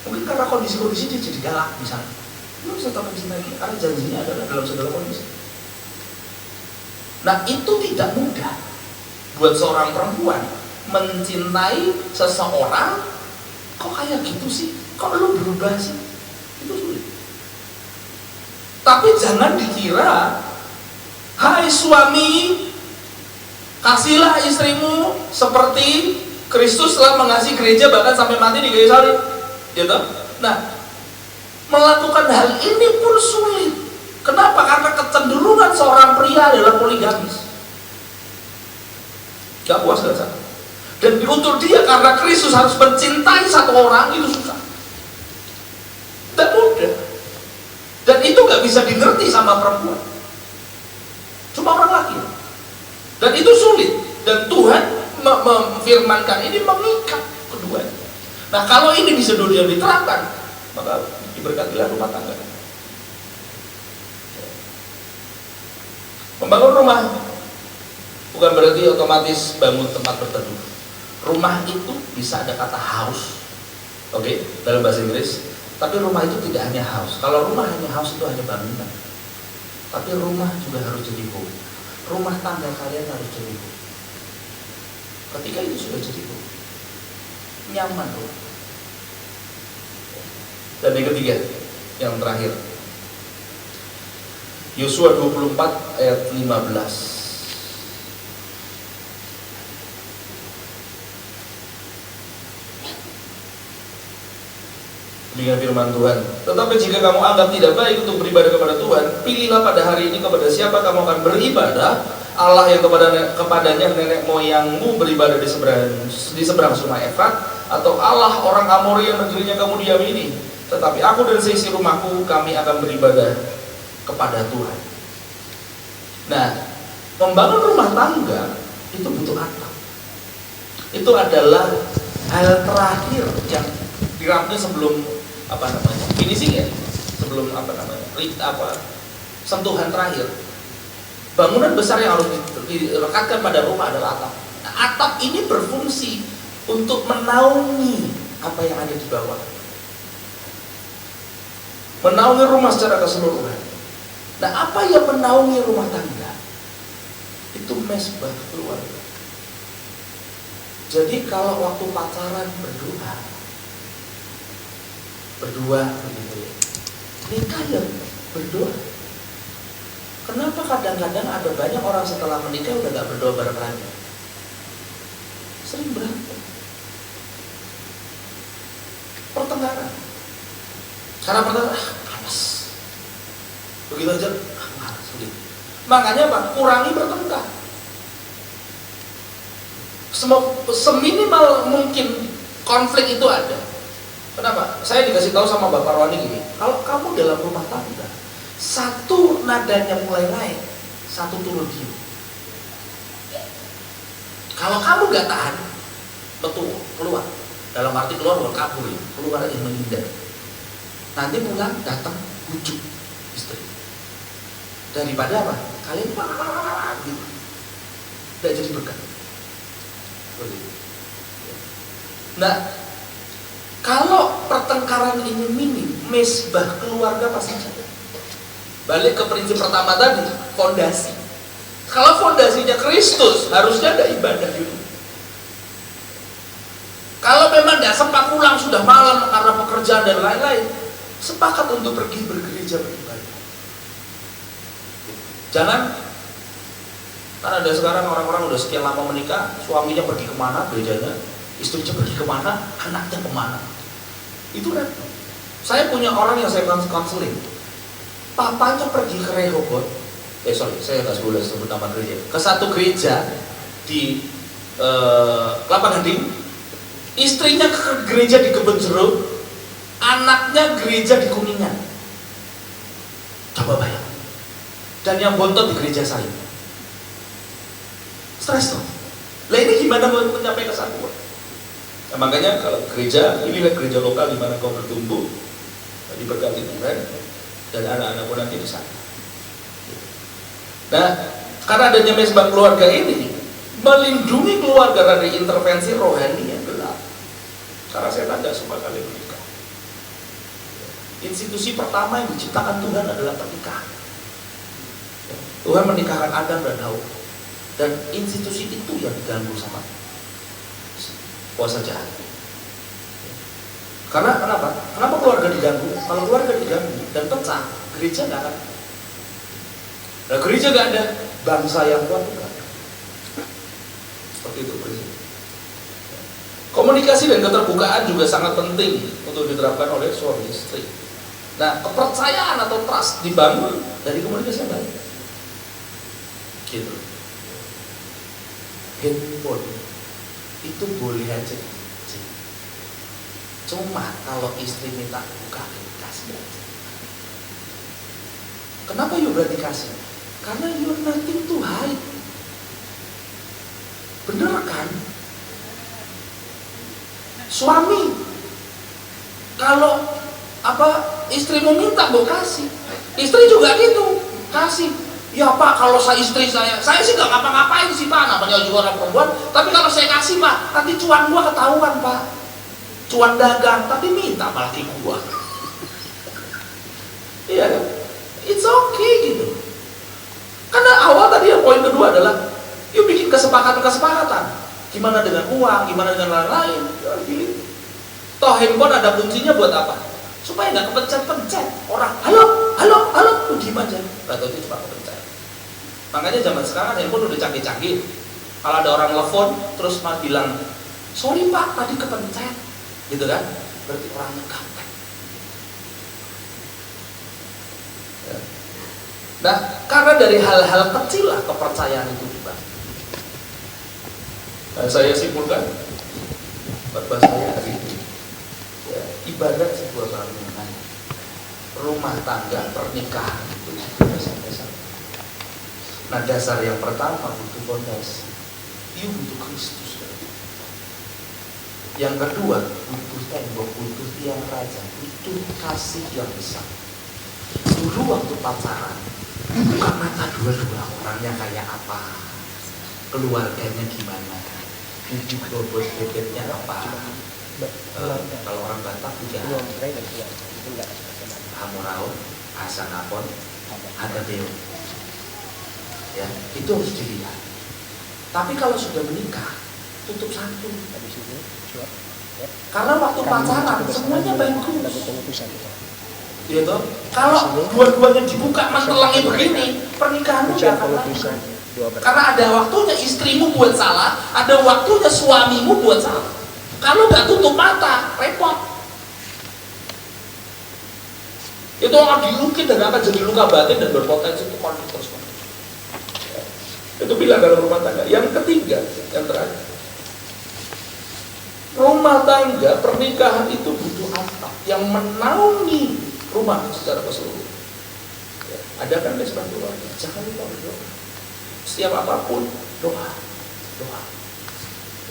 mungkin karena kondisi-kondisi dia jadi galak misalnya, lu harus tetap mencintai dia karena janjinya adalah dalam segala kondisi. Nah, itu tidak mudah buat seorang perempuan mencintai seseorang. Kok kayak gitu sih? Kok lu berubah sih? Itu sulit. Tapi jangan dikira, hai suami, kasihlah istrimu seperti Kristus telah mengasihi gereja bahkan sampai mati di kayu salib, gitu. Nah, melakukan hal ini pun sulit. Kenapa? Karena kecenderungan seorang pria adalah poligamis. Gak puas gak sana. Dan untuk dia karena Kristus harus mencintai satu orang itu susah. Tidak mudah. Dan itu gak bisa dimengerti sama perempuan. Cuma orang laki. Dan itu sulit. Dan Tuhan memfirmankan ini mengikat keduanya. Nah, kalau ini bisa dunia diterapkan, maka diberkatilah rumah tangga. Membangun rumah bukan berarti otomatis bangun tempat berteduh. Rumah itu bisa ada kata house, oke, dalam bahasa Inggris. Tapi rumah itu tidak hanya house. Kalau rumah hanya house itu hanya bangunan. Tapi rumah juga harus jadi home. Rumah tangga kalian harus jadi home. Ketika itu sudah jadi home, nyaman loh. Dan yang ketiga, yang terakhir, Yosua 24 ayat 15. Dengan firman Tuhan, tetapi jika kamu anggap tidak baik untuk beribadah kepada Tuhan, pilihlah pada hari ini kepada siapa kamu akan beribadah. Allah yang kepadanya nenek moyangmu beribadah di seberang sungai Efrat, atau Allah orang Amori yang negerinya kamu diam ini. Tetapi aku dan seisi rumahku, kami akan beribadah kepada Tuhan. Nah, membangun rumah tangga itu butuh atap. Itu adalah hal terakhir yang dirampungkan sebelum finishing ya, sebelum sentuhan terakhir. Bangunan besar yang harus direkatkan pada rumah adalah atap. Nah, atap ini berfungsi untuk menaungi apa yang ada di bawah, menaungi rumah secara keseluruhan. Nah, apa yang menaungi rumah tangga? Itu mesbah keluarga. Jadi kalau waktu pacaran berdua begitu ya, nikah ya berdoa. Kenapa kadang-kadang ada banyak orang setelah menikah udah gak berdoa bareng lagi? Sering berantem, pertengkaran. Karena pertengkaran, panas. Begitu aja, panas begitu. Makanya apa? Kurangi bertengkar. Seminimal mungkin konflik itu ada. Kenapa? Saya dikasih tahu sama Bapak Rwani gini, kalau kamu dalam rumah tangga, satu nadanya mulai naik, satu turun diam. Kalau kamu gak tahan, betul keluar. Dalam arti keluar bukan kabur ya, keluar yang menghindar. Nanti pulang datang bujuk istri. Daripada apa? Kalian gitu. Tidak jadi berkat. Nah, kalau pertengkaran ini minim, mesbah keluarga pasti jalan. Balik ke prinsip pertama tadi, fondasi. Kalau fondasinya Kristus, harusnya ada ibadah dulu. Kalau memang tidak sempat pulang sudah malam karena pekerjaan dan lain-lain, sepakat untuk pergi bergereja beribadah. Jangan, karena ada sekarang orang-orang udah sekian lama menikah, suaminya pergi kemana gerejanya, istrinya pergi kemana, anaknya kemana. Itu repot. Saya punya orang yang saya konseling, papanya pergi ke Rehoboth, saya nggak boleh sebut nama gereja, ke satu gereja di Kelapa Gading, istrinya ke gereja di Kebun Jeruk, anaknya gereja di Kuningan. Coba bayangkan. Dan yang bontot di gereja saya. Stres tuh. Lah ini gimana mau mencapai kesatuan? Nah, makanya kalau gereja, inilah gereja lokal di mana kau bertumbuh, diberkati Tuhan, dan anak-anak pun nanti di sana. Nah, karena adanya mesbah keluarga ini melindungi keluarga dari intervensi rohani yang gelap. Karena setan tidak suka kali menikah. Institusi pertama yang diciptakan Tuhan adalah pernikahan. Tuhan menikahkan Adam dan Hawa, dan institusi itu yang diganggu sama kuasa jahat. Karena kenapa? Kenapa keluarga diganggu? Kalau keluarga diganggu dan pecah, gereja nggak akan. Nah, gereja nggak ada, bangsa yang kuat juga. Seperti itu prinsip. Komunikasi dan keterbukaan juga sangat penting untuk diterapkan oleh suami istri. Nah, kepercayaan atau trust dibangun dari komunikasi yang baik. Gitu. Handphone itu boleh aja. Cuma kalau istri minta buka, kasih aja. Kenapa you berani kasih? Karena you nothing to hide. Bener kan? Suami, kalau istrimu minta mau kasih, istri juga gitu, kasih. Ya Pak, kalau istri saya sih nggak ngapa-ngapain sih Pak, namanya juga orang perempuan. Tapi kalau saya kasih Pak, nanti cuan gua ketahuan Pak, cuan dagang, tapi minta malah ke gua. Iya kan? It's okay gitu. Karena awal tadi yang poin kedua adalah, yuk bikin kesepakatan. Gimana dengan uang, gimana dengan lain-lain. Ya, gini. Toh handphone ada kuncinya buat apa? Supaya nggak kepencet-pencet. Orang, halo, diem aja. Atau itu cuma kepencet. Makanya zaman sekarang handphone udah canggih-canggih. Kalau ada orang telepon, terus malah bilang, sorry Pak, tadi kepencet. Gitu kan? Berarti orangnya gaptek. Ya. Nah, karena dari hal-hal kecil lah kepercayaan itu dibangun. Nah, saya simpulkan khotbah saya hari ini, ya, ibadat sebuah bangunan, rumah tangga, pernikahan itu dasar-dasar. Nah, dasar yang pertama butuh fondasi, you butuh Kristus. Yang kedua butuh tembok, butuh tiang raja, butuh kasih yang besar. Dulu waktu pacaran, buka mata dua-dua, orangnya kayak apa, keluarganya gimana, hidup bobot bebeknya apa. Kalau orang Batak juga Hamurau, Asanapon, ada Deo. Ya, itu harus dilihat. Tapi kalau sudah menikah, tutup satu. Karena waktu pacaran semuanya bagus. Gitu. Kalau dua-duanya dibuka mentelangi begini, pernikahanmu gak akan lancar. Karena ada waktunya istrimu buat salah, ada waktunya suamimu buat salah. Kalau nggak tutup mata, repot. Itu akan diungkit dan akan jadi luka batin dan berpotensi untuk konflik terus. Itu bilang dalam rumah tangga. Yang ketiga, yang terakhir, rumah tangga pernikahan itu butuh atap yang menaungi rumah secara keseluruhan. Ya, ada kan mesbah keluarga, jangan lupa berdoa. Setiap apapun doa.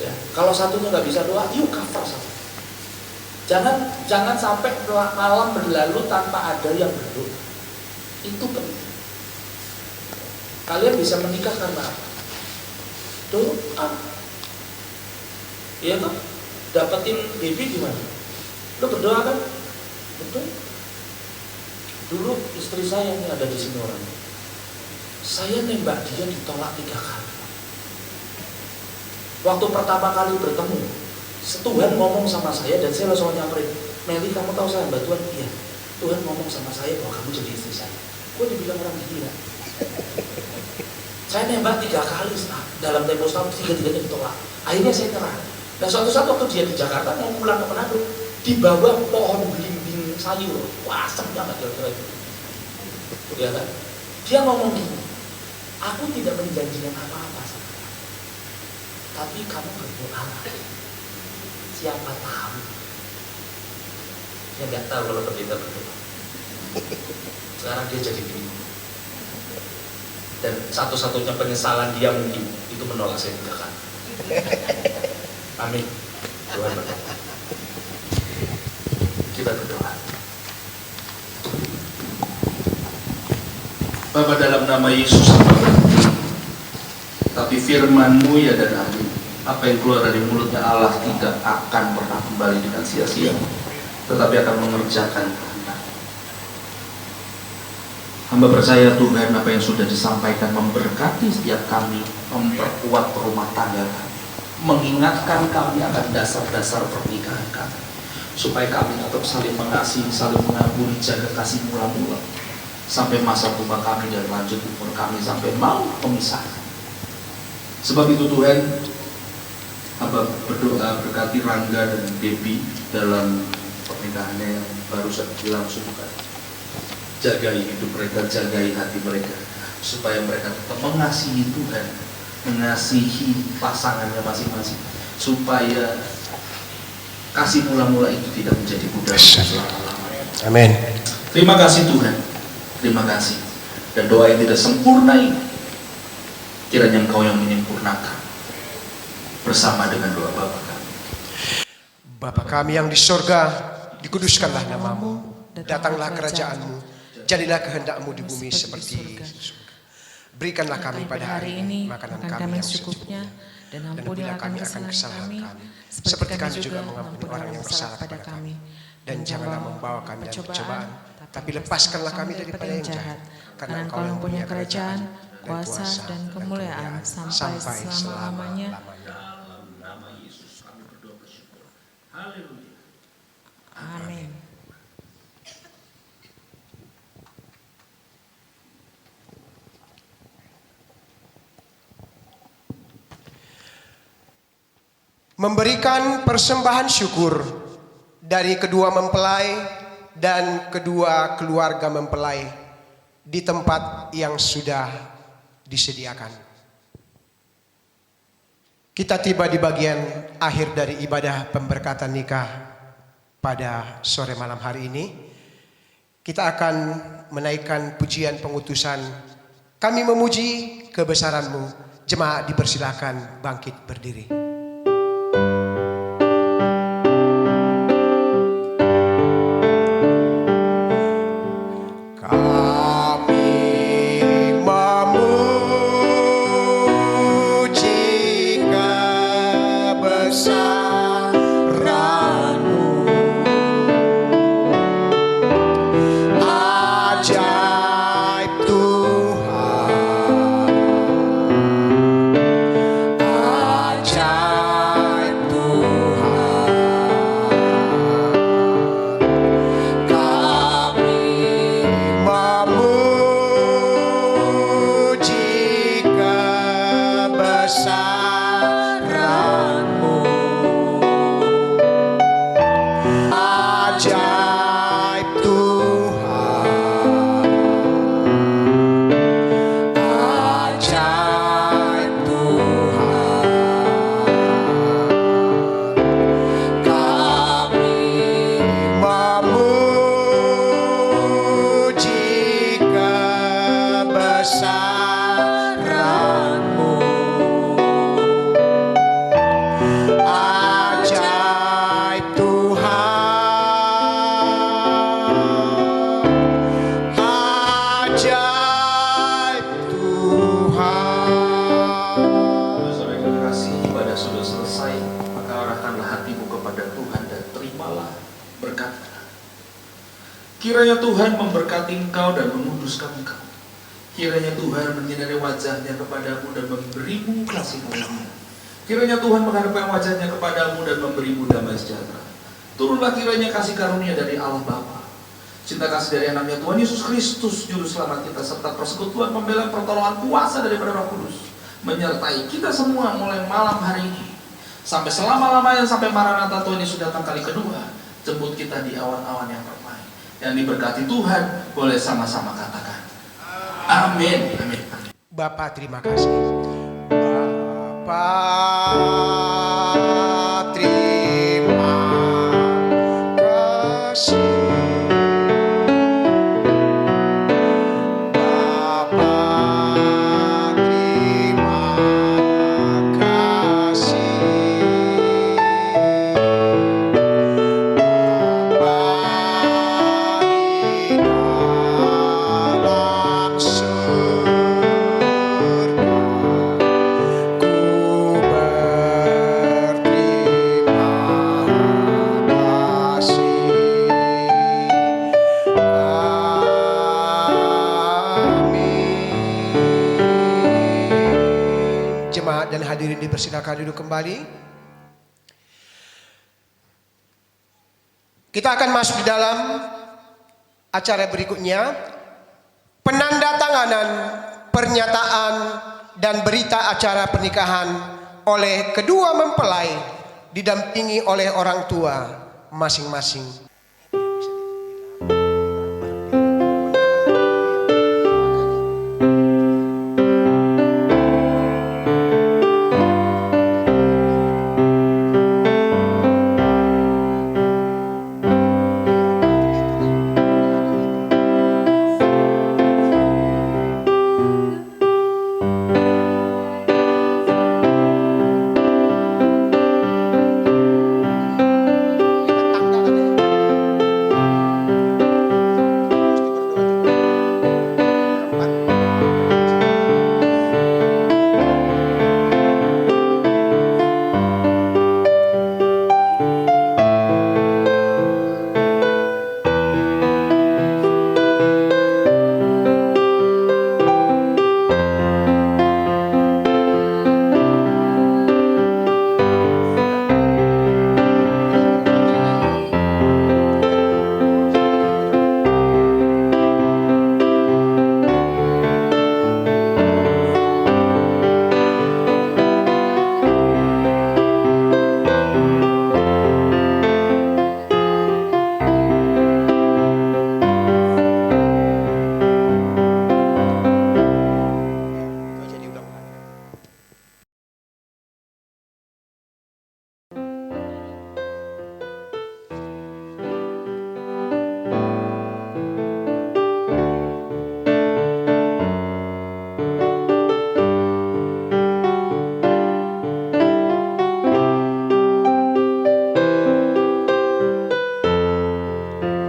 Ya, kalau satunya nggak bisa doa, yuk kafar satu. Jangan sampai malam berlalu tanpa ada yang berdoa. Itu penting. Kalian bisa menikah karena apa? Doa. Iya kan? Dapetin baby gimana? Lo berdoa kan? Betul. Dulu istri saya ini ada di sini orangnya. Saya nembak dia ditolak 3 kali. Waktu pertama kali bertemu, Tuhan ngomong sama saya dan saya langsung nyamperin, Meli, kamu tahu saya Mbak Tuhan? Iya. Tuhan ngomong sama saya bahwa kamu jadi istri saya. Gue dibilang orang gila. Saya nembak 3 kali dalam tempo setahun, 3-3-nya ditolak. Akhirnya saya nyerah. Dan suatu saat waktu dia di Jakarta mau pulang ke Manado, di bawah pohon belimbing sayur, wah asamnya nggak kira-kira itu. Ya kan? Dia ngomong gini, aku tidak menjanjikan apa-apa sama kamu, tapi kamu berdoa, siapa tahu. Dia nggak tahu kalau pendeta berdoa. Sekarang dia jadi bingung. Dan satu-satunya penyesalan dia mungkin itu menolak saya 3 kali. Amin. Tuhan berkata. Kita berdoa. Bapa, dalam nama Yesus, tapi firman-Mu ya dan amin. Apa yang keluar dari mulutnya Allah tidak akan pernah kembali dengan sia-sia, tetapi akan mengerjakan kehendak. Hamba percaya Tuhan apa yang sudah disampaikan memberkati setiap kami, memperkuat rumah tangga kami, mengingatkan kami akan dasar-dasar pernikahan kami, supaya kami tetap saling mengasihi, saling mengampuni, jaga kasih mula-mula sampai masa tua kami dan lanjut umur kami sampai mau memisahkan. Sebab itu Tuhan, hamba berdoa berkati Rangga dan Debbie dalam pernikahannya yang baru saja dilangsungkan. Jagai hidup mereka, jagai hati mereka, supaya mereka tetap mengasihi Tuhan, mengasihi pasangannya masing-masing, supaya kasih mula-mula itu tidak menjadi budaya selama-lamanya. Amin. Terima kasih Tuhan, terima kasih. Dan doa yang tidak sempurna ini, kiranya Engkau yang menyempurnakan bersama dengan doa Bapa kami. Bapa kami yang di sorga, dikuduskanlah namamu, datanglah kerajaan-Mu, jadilah kehendak-Mu di bumi seperti di surga. Berikanlah kami pada hari ini makanan kami yang secukupnya, dan ampunilah kami akan kesalahan kami, seperti kami juga mengampuni orang yang bersalah kepada kami. Dan janganlah membawa kami dalam pencobaan, tapi lepaskanlah kami daripada yang jahat, karena Engkau yang punya kerajaan, kuasa dan kemuliaan sampai selama-lamanya. Dalam nama Yesus kami berdoa bersyukur. Haleluya. Amin. Memberikan persembahan syukur dari kedua mempelai dan kedua keluarga mempelai di tempat yang sudah disediakan. Kita tiba di bagian akhir dari ibadah pemberkatan nikah pada sore malam hari ini. Kita akan menaikkan pujian pengutusan. Kami memuji kebesaran-Mu. Jemaat dipersilakan bangkit berdiri. Kiranya Tuhan memberkati engkau dan menguduskan engkau. Kiranya Tuhan menyinari wajahnya kepadamu dan memberimu kasih karunia. Kiranya Tuhan menghadapkan wajahnya kepadamu dan memberimu damai sejahtera. Turunlah kiranya kasih karunia dari Allah Bapa, cinta kasih dari anaknya Tuhan Yesus Kristus, Juru Selamat kita, serta persekutuan pembelaan pertolongan kuasa daripada Roh Kudus menyertai kita semua mulai malam hari ini sampai selama-lamanya, sampai Maranatha Tuhan Yesus datang kali kedua. Jemput kita di awan-awan yang permai. Yang diberkati Tuhan, boleh sama-sama katakan amin. Amin. Bapak terima kasih. Bapak terima kasih. dan hadirin dipersilakan duduk kembali. Kita akan masuk di dalam acara berikutnya, penandatanganan pernyataan dan berita acara pernikahan oleh kedua mempelai didampingi oleh orang tua masing-masing.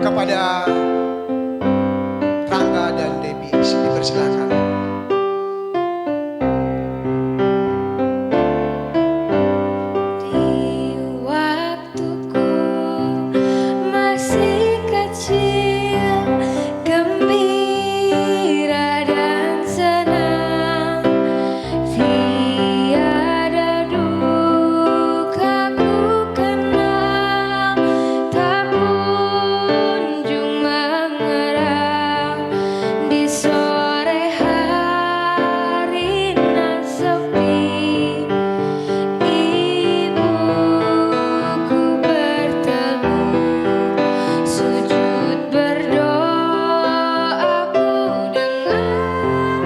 Kepada Rangga dan Debbie dipersilakan. Di waktuku masih kecil, gembira dan senang, tiada duka ku kenal, tak kunjung mengerang di sore hari nan sepi. Ibuku berteduh, sujud berdoa, aku dengar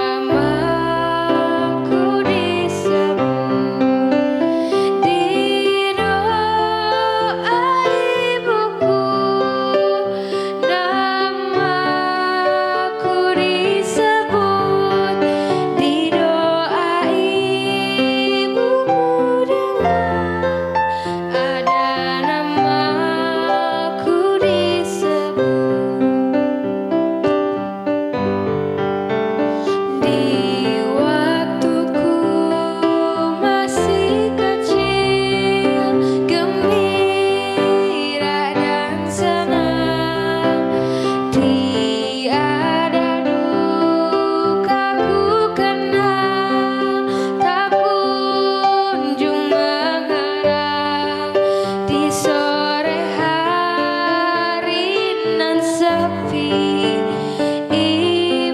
namaku disebut. Di doa ibuku, namaku disebut. Di doa ibuku dengar ada namaku disebut. Di waktuku masih kecil, gembira dan senang, tiada duka ku kenal, tak kunjung mengerang di sore hari nan sepi.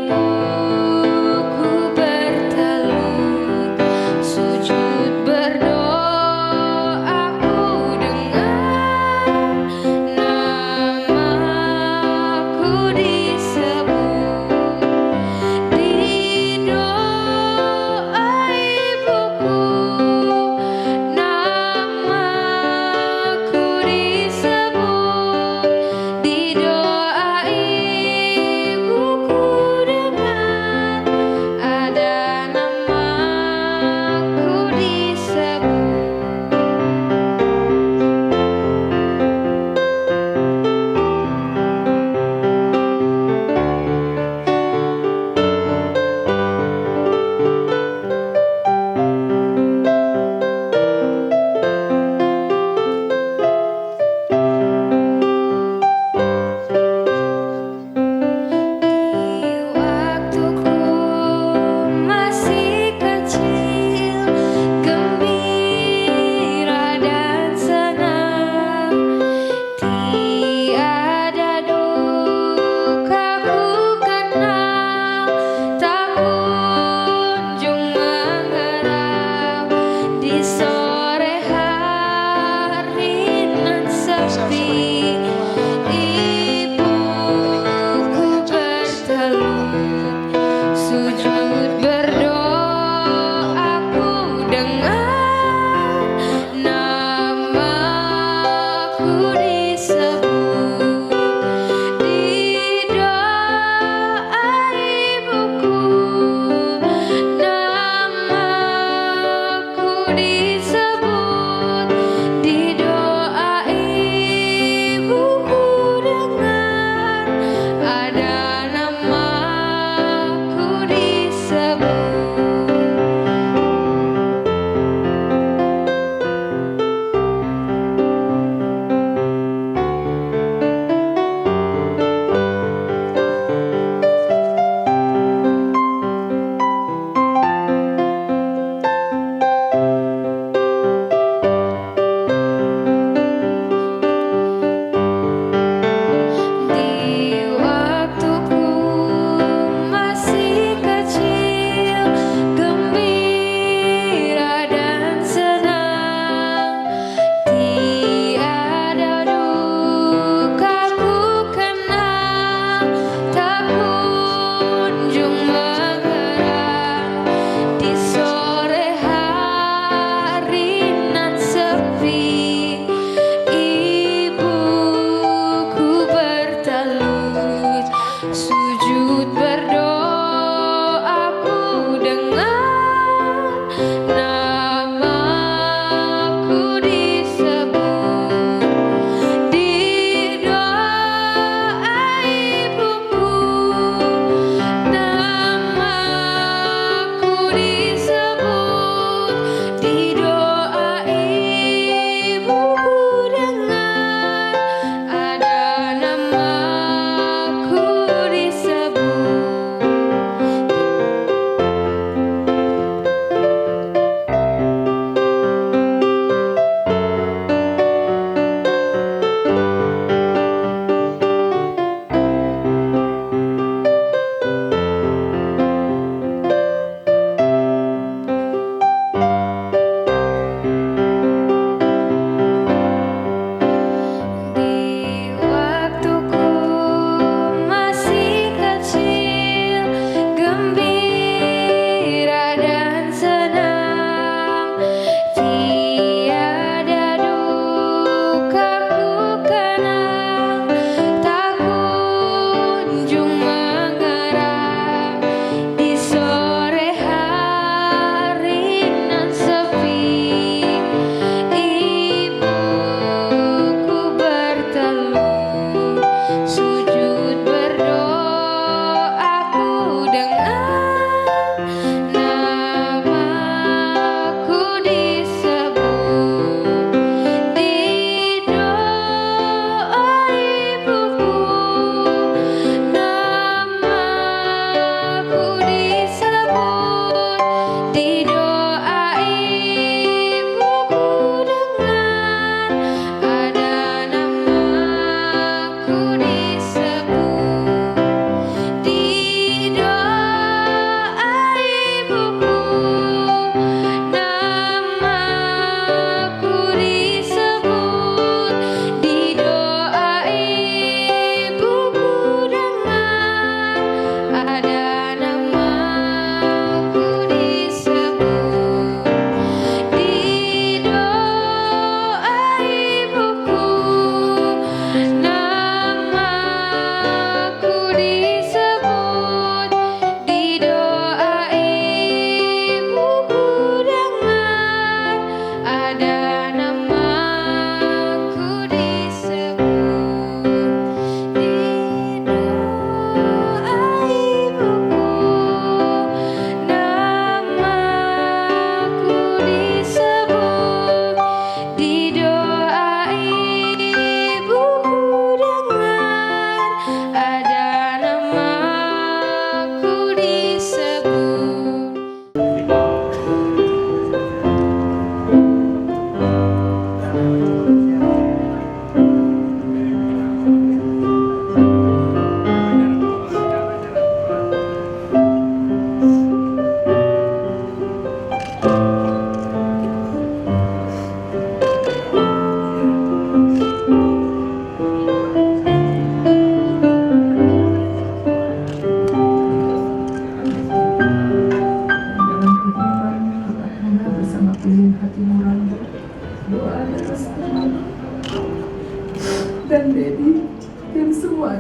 Ibuku bertelut, sujud berdoa, aku dengar namaku disebut. Di doa ibuku, namaku disebut. Di doa ibuku,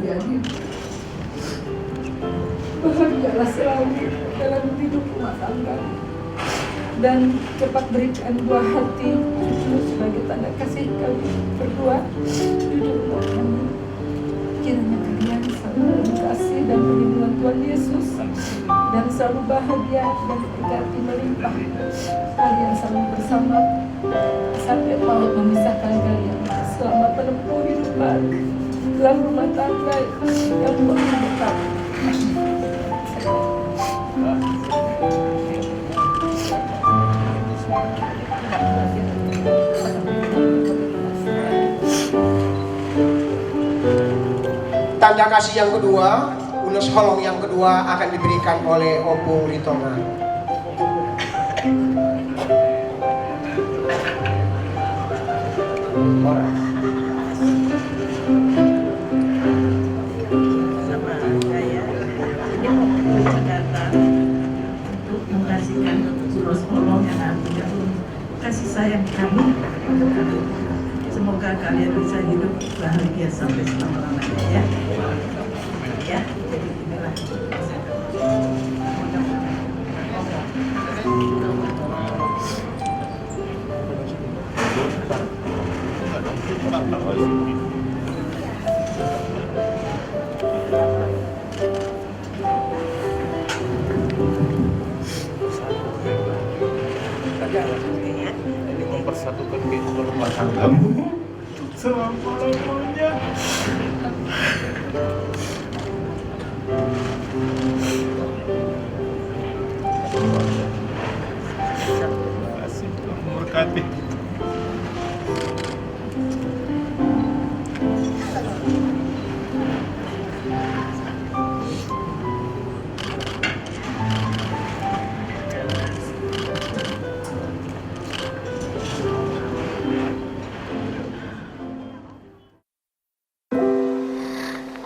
kalian ini. Bahagialah selalu dalam hidup rumah tangga dan cepat berikan buah hati cucu sebagai tanda kasih kami berdua di rumah kami. Kiranya kalian selalu dalam kasih dan perlindungan Tuhan Yesus dan selalu bahagia dan berkati melimpah. Kalian selalu bersama sampai maut memisahkan kalian. Selamat menempuh hidup baru dalam rumah tangga yang makin dekat. Tanda kasih yang kedua, ulos holong yang kedua akan diberikan oleh Opung Ritonga. Sama saya, ini mau berkata untuk mengkasihkan ulos holong yang artinya kasih sayang kami untuk kalian. Semoga kalian bisa hidup bahagia sampai selama-lamanya ya. Ya, jadi inilah. Mempersatukan kehidupan rumah tanggamu selama-lamanya. Terima kasih Tuhan memberkati.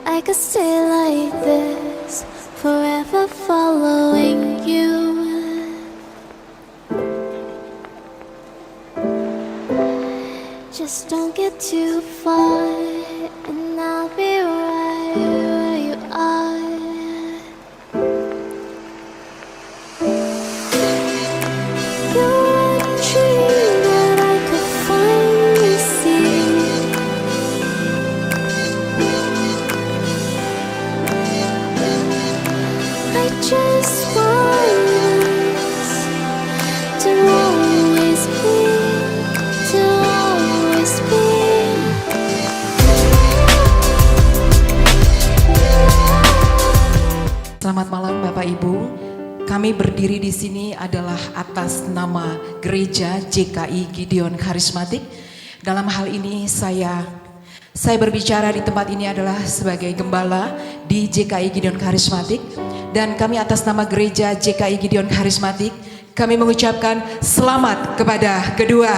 I could stay like this, forever following you. Just don't get too far, and I'll be right where you are. You're a dream that I could finally see. I just want us to always be, to always be. Selamat malam Bapak Ibu. Kami berdiri di sini adalah atas nama Gereja JKI Gideon Karismatik. Dalam hal ini saya berbicara di tempat ini adalah sebagai gembala di JKI Gideon Karismatik. Dan kami atas nama Gereja JKI Gideon Karismatik, kami mengucapkan selamat kepada kedua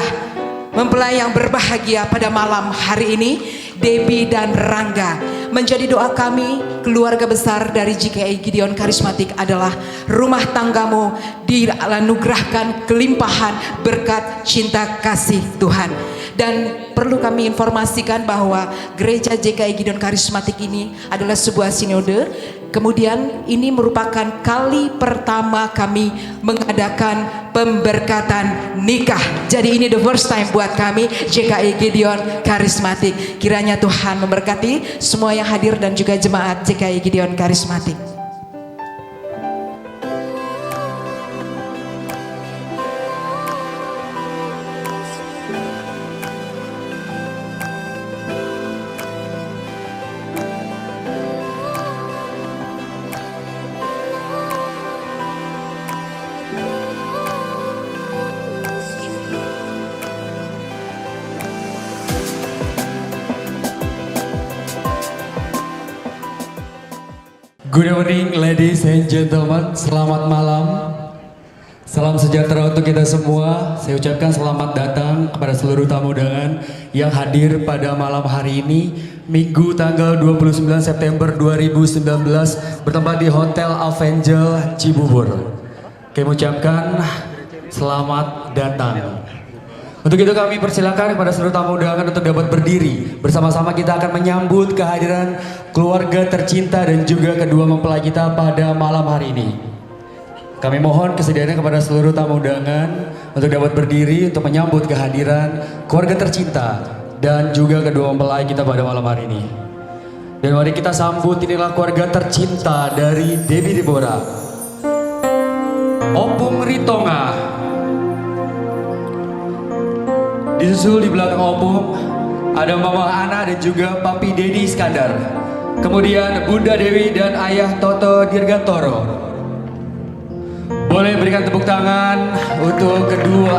mempelai yang berbahagia pada malam hari ini, Debbie dan Rangga. Menjadi doa kami, keluarga besar dari JKI Gideon Karismatik adalah rumah tanggamu dianugerahkan kelimpahan berkat cinta kasih Tuhan. Dan perlu kami informasikan bahwa Gereja JKI Gideon Karismatik ini adalah sebuah sinode. Kemudian ini merupakan kali pertama kami mengadakan pemberkatan nikah. Jadi ini the first time buat kami JKI Gideon Karismatik. Kiranya Tuhan memberkati semua yang hadir dan juga jemaat JKI Gideon Karismatik. Good morning ladies and gentlemen, selamat malam. Salam sejahtera untuk kita semua. Saya ucapkan selamat datang kepada seluruh tamu undangan yang hadir pada malam hari ini, Minggu tanggal 29 September 2019 bertempat di Hotel Avengel Cibubur. Kami ucapkan selamat datang. Untuk itu kami persilakan kepada seluruh tamu undangan untuk dapat berdiri. Bersama-sama kita akan menyambut kehadiran keluarga tercinta dan juga kedua mempelai kita pada malam hari ini. Kami mohon kesediaannya kepada seluruh tamu undangan untuk dapat berdiri untuk menyambut kehadiran keluarga tercinta dan juga kedua mempelai kita pada malam hari ini. Dan mari kita sambut, inilah keluarga tercinta dari Debbie Deborah, Opung Ritonga. Disusul di belakang Opung ada Mama Ana dan juga Papi Dedi Iskandar. Kemudian Bunda Dewi dan Ayah Toto Dirgantoro. Boleh berikan tepuk tangan untuk kedua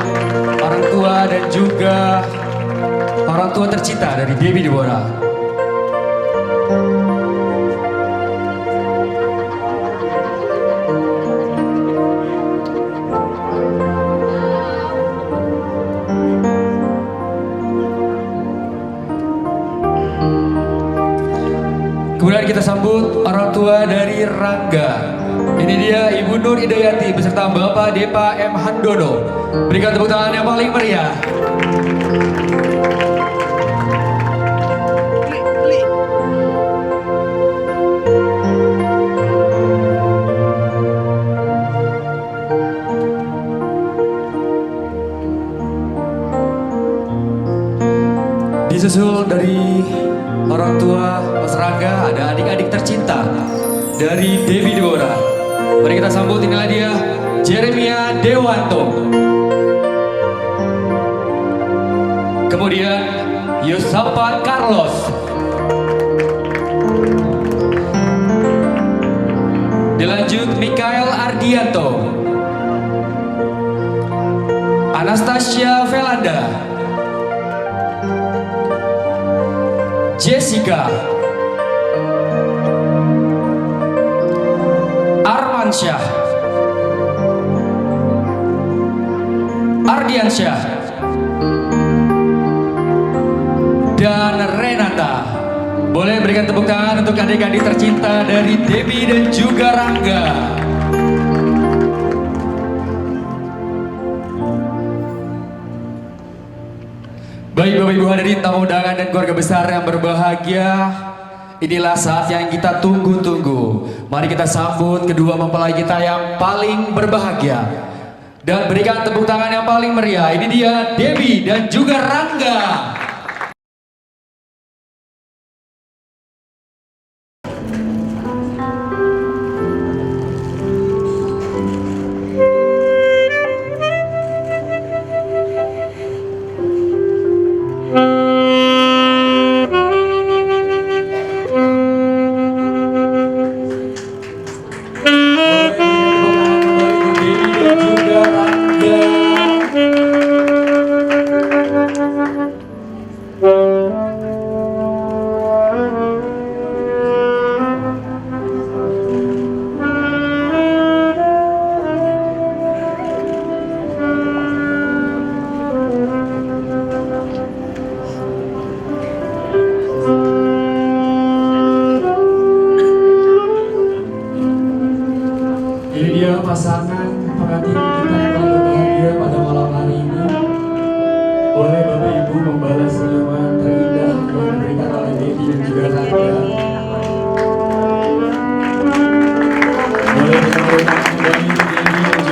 orang tua dan juga orang tua tercinta dari Debbie Deborah. Kemudian kita sambut orang tua dari Rangga. Ini dia Ibu Nur Hidayati beserta Bapak Depa M. Handono. Berikan tepuk tangan yang paling meriah. Disusul dari orang tua Mas Rangga ada adik-adik tercinta dari Debbie Deborah. Mari kita sambut, inilah dia Jeremia Dewanto. Kemudian Yosafat Carlos. Dilanjut Mikael Ardianto, Anastasia Velanda, Jessica, Armansyah, Ardiansyah, dan Renata. Boleh berikan tepuk tangan untuk adik-adik tercinta dari Debbie dan juga Rangga. Baik Bapak Ibu hadirin tamu undangan dan keluarga besar yang berbahagia, inilah saat yang kita tunggu-tunggu. Mari kita sambut kedua mempelai kita yang paling berbahagia dan berikan tepuk tangan yang paling meriah. Ini dia Debbie dan juga Rangga. Pasangan pengantin kita yang paling berbahagia pada malam hari ini. Boleh Bapak Ibu membalas senyuman terindah yang diberikan oleh Debbie dan juga Rangga. Boleh kita berikan kembali untuk Debbie dan juga Rangga.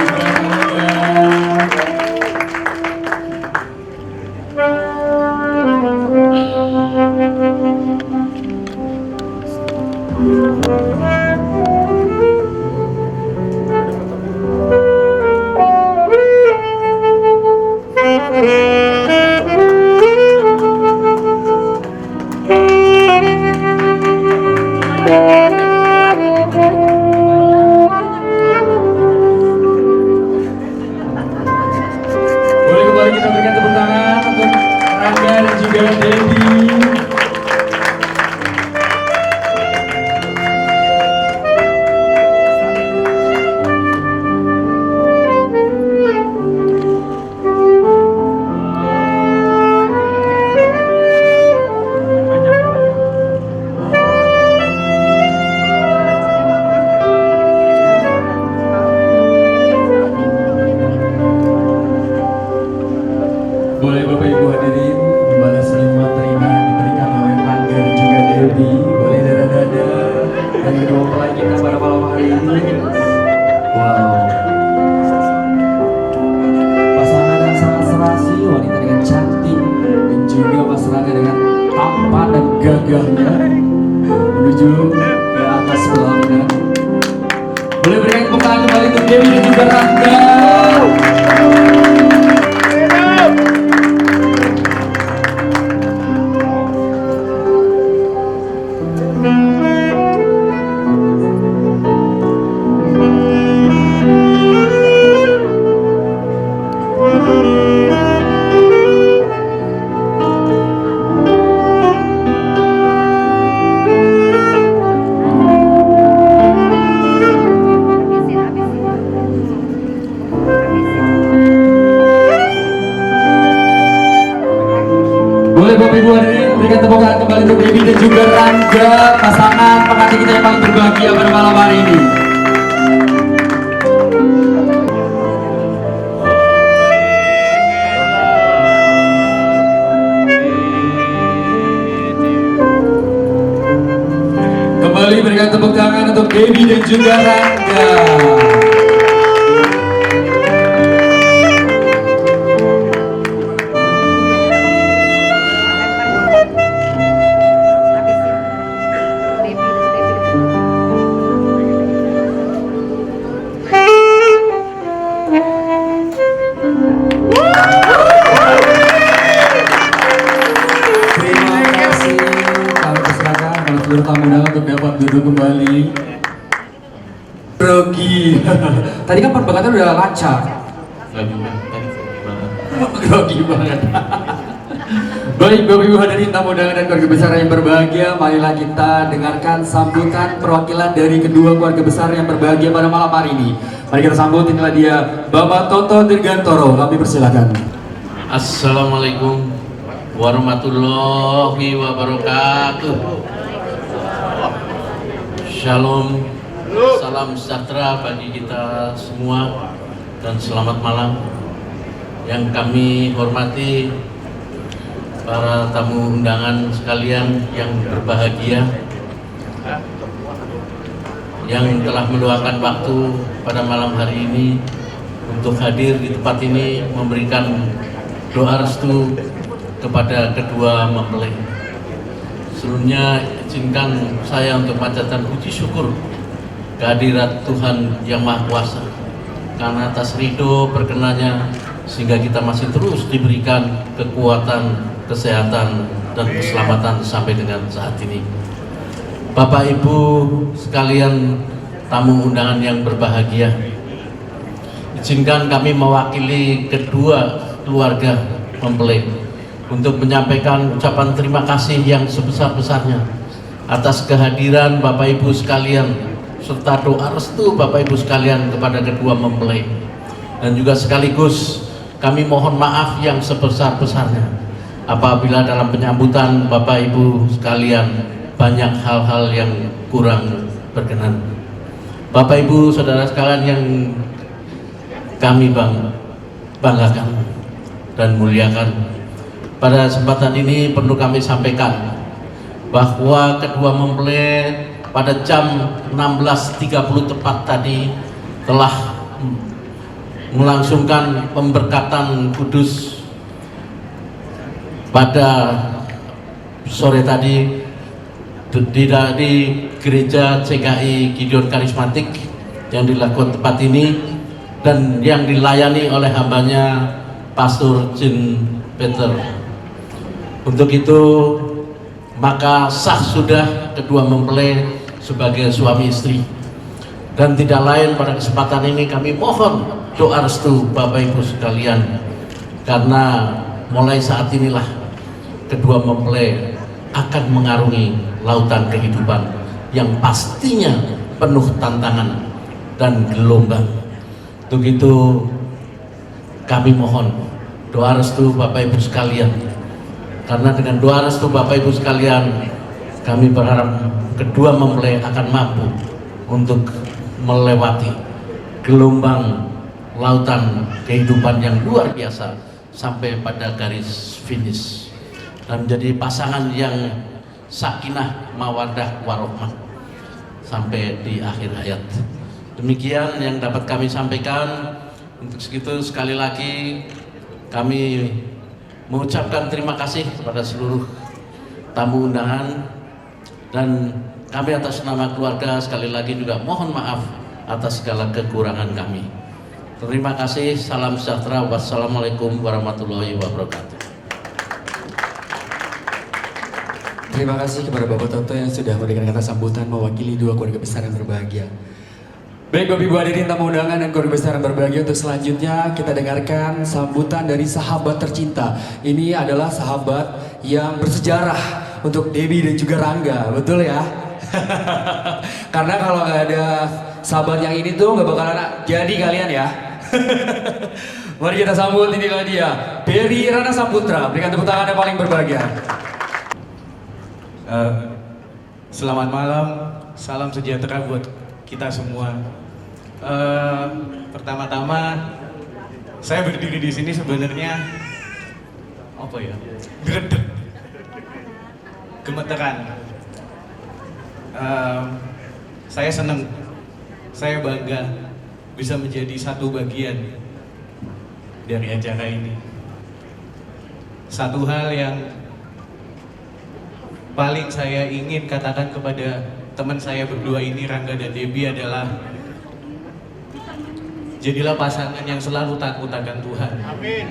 kembali untuk Debbie dan juga Rangga, pasangan pengantin kita yang paling berbahagia pada malam hari ini. Kembali berikan tepuk tangan untuk Debbie dan juga Rangga. Seluruh tamu undangan untuk dapat duduk kembali. Grogi. Tadi kan perbekatannya udah lancar. Grogi banget. Baik, Bapak Ibu hadirin tamu undangan dan keluarga besar yang berbahagia, marilah kita dengarkan sambutan perwakilan dari kedua keluarga besar yang berbahagia pada malam hari ini. Mari kita sambut, inilah dia Bapak Toto Dirgantoro. Kami persilakan. Assalamualaikum warahmatullahi wabarakatuh. Shalom, salam sejahtera bagi kita semua dan selamat malam. Yang kami hormati para tamu undangan sekalian yang berbahagia, yang telah meluangkan waktu pada malam hari ini untuk hadir di tempat ini memberikan doa restu kepada kedua mempelai. Sebelumnya izinkan saya untuk panjatkan puji syukur kehadirat Tuhan Yang Maha Kuasa karena atas ridho berkenannya sehingga kita masih terus diberikan kekuatan, kesehatan, dan keselamatan sampai dengan saat ini. Bapak Ibu sekalian tamu undangan yang berbahagia, izinkan kami mewakili kedua keluarga mempelai untuk menyampaikan ucapan terima kasih yang sebesar-besarnya atas kehadiran Bapak Ibu sekalian serta doa restu Bapak Ibu sekalian kepada kedua mempelai. Dan juga sekaligus kami mohon maaf yang sebesar-besarnya apabila dalam penyambutan Bapak Ibu sekalian banyak hal-hal yang kurang berkenan. Bapak Ibu saudara sekalian yang kami banggakan dan muliakan, pada kesempatan ini perlu kami sampaikan bahwa kedua mempelai pada jam 16.30 tepat tadi telah melangsungkan pemberkatan kudus pada sore tadi di gereja CKI Gideon Karismatik yang dilakukan tempat ini dan yang dilayani oleh hambanya Pastor Jin Peter. Untuk itu maka sah sudah kedua mempelai sebagai suami istri, dan tidak lain pada kesempatan ini kami mohon doa restu Bapak Ibu sekalian, karena mulai saat inilah kedua mempelai akan mengarungi lautan kehidupan yang pastinya penuh tantangan dan gelombang. Untuk itu kami mohon doa restu Bapak Ibu sekalian, karena dengan doa restu Bapak Ibu sekalian kami berharap kedua mempelai akan mampu untuk melewati gelombang lautan kehidupan yang luar biasa sampai pada garis finish dan menjadi pasangan yang sakinah mawaddah warohmah sampai di akhir hayat. Demikian yang dapat kami sampaikan. Untuk segitu sekali lagi kami mengucapkan terima kasih kepada seluruh tamu undangan, dan kami atas nama keluarga sekali lagi juga mohon maaf atas segala kekurangan kami. Terima kasih, salam sejahtera, wassalamualaikum warahmatullahi wabarakatuh. Terima kasih kepada Bapak Toto yang sudah memberikan kata sambutan mewakili dua keluarga besar yang berbahagia. Baik Bapak Ibu hadirin tamu undangan dan keluarga besar yang berbahagia, untuk selanjutnya kita dengarkan sambutan dari sahabat tercinta. Ini adalah sahabat yang bersejarah untuk Debbie dan juga Rangga, betul ya? Karena kalau nggak ada sahabat yang ini tuh nggak bakalan jadi kalian ya. Mari kita sambut, inilah dia Berry Rana Saputra. Berikan tepuk tangan yang paling berbahagia. Selamat malam, salam sejahtera buat kita semua. Pertama-tama, saya berdiri di sini sebenarnya apa ya? Gredeg, gemeteran. Saya senang, saya bangga bisa menjadi satu bagian dari acara ini. Satu hal yang paling saya ingin katakan kepada teman saya berdua ini, Rangga dan Debbie, adalah jadilah pasangan yang selalu takut akan Tuhan. Amin.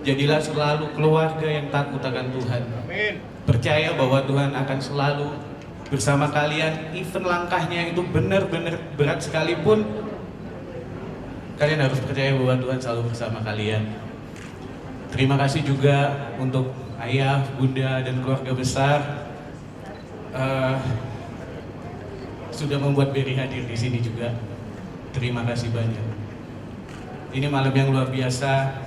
Jadilah selalu keluarga yang takut akan Tuhan. Amin. Percaya bahwa Tuhan akan selalu bersama kalian, even langkahnya itu benar-benar berat sekalipun, kalian harus percaya bahwa Tuhan selalu bersama kalian. Terima kasih juga untuk ayah, bunda, dan keluarga besar sudah membuat Berry hadir di sini juga. Terima kasih banyak. Ini malam yang luar biasa,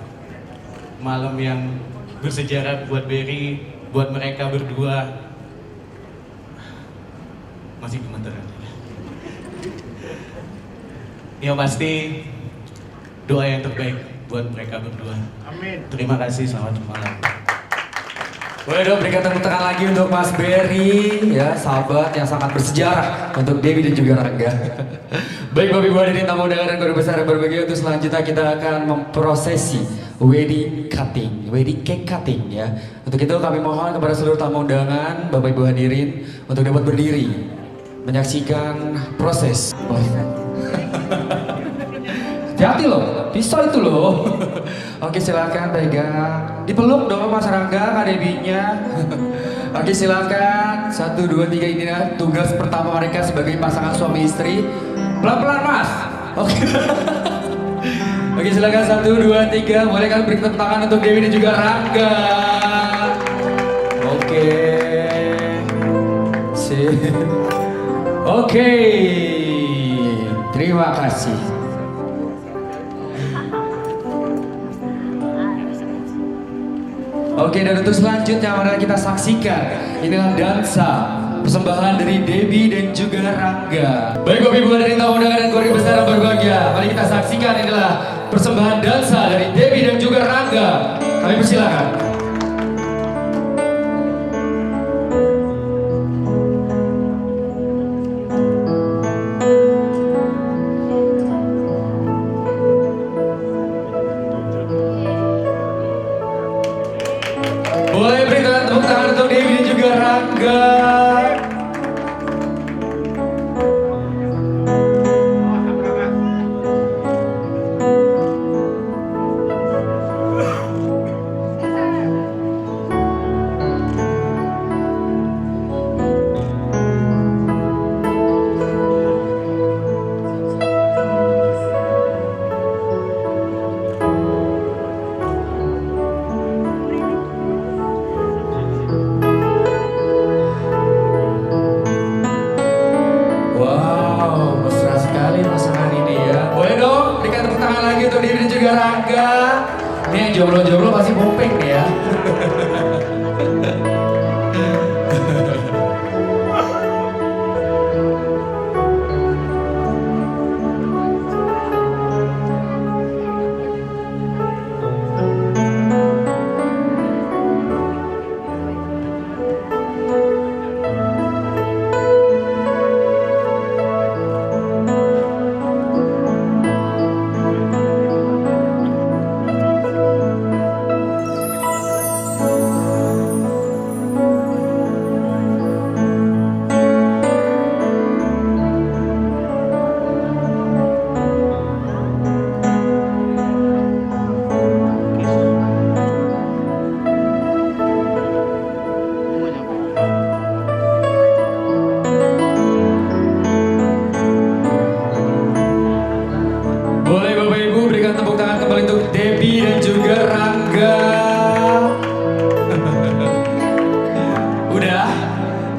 malam yang bersejarah buat Berry, buat mereka berdua. Masih gemeteran. Ya pasti doa yang terbaik buat mereka berdua. Amin. Terima kasih, selamat malam. Boleh dong berikan tepuk tangan lagi untuk Mas Berry, ya sahabat yang sangat bersejarah untuk Debbie dan juga Rangga. Baik Bapak Ibu hadirin tamu undangan dan guru besar yang berbahagia, untuk selanjutnya kita akan memprosesi wedding cake cutting ya. Untuk itu kami mohon kepada seluruh tamu undangan, Bapak Ibu hadirin, untuk dapat berdiri menyaksikan proses. Hati-hati loh, pisau itu loh. Oke silakan pegang, dipeluk dong Mas Rangga, Kak Debbie-nya. Oke silakan, 1, 2, 3 ini tugas pertama mereka sebagai pasangan suami istri. Pelan-pelan Mas. Oke. Oke silakan 1, 2, 3, boleh kan beri tepuk tangan untuk Debbie dan juga Rangga. Oke. Oke. Terima kasih. Oke, dan untuk selanjutnya mari kita saksikan inilah dansa persembahan dari Debbie dan juga Rangga. Baik Bapak Ibu hadirin tamu undangan dan keluarga besar yang berbahagia, mari kita saksikan inilah persembahan dansa dari Debbie dan juga Rangga. Kami persilakan. Boleh berikan tepuk tangan untuk Debbie dan juga Rangga. Ini yang jomblo-jomblo pasti popeng nih ya.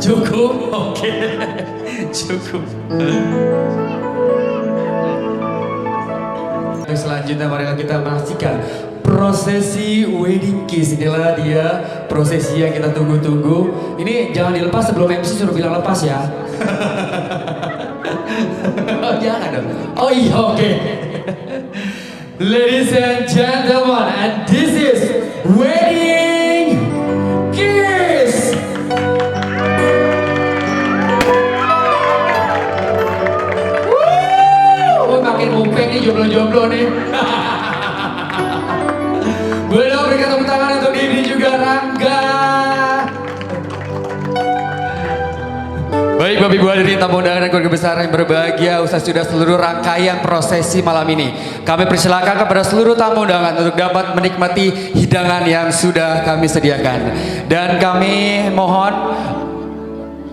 Cukup, oke, cukup. Selanjutnya mari kita menyaksikan prosesi wedding kiss. Inilah dia prosesi yang kita tunggu-tunggu. Ini jangan dilepas sebelum MC suruh bilang lepas ya. Oh, jangan dong. Oh iya, oke. Ladies and gentlemen, and this is wedding kiss. Makin mupeng nih jomblo-jomblo nih. Boleh dong berikan tepuk tangan untuk Didi juga Rangga. Baik Bapak Ibu hadirin tamu undangan dan keluarga besar yang berbahagia, usai sudah seluruh rangkaian prosesi malam ini, kami persilakan kepada seluruh tamu undangan untuk dapat menikmati hidangan yang sudah kami sediakan. Dan kami mohon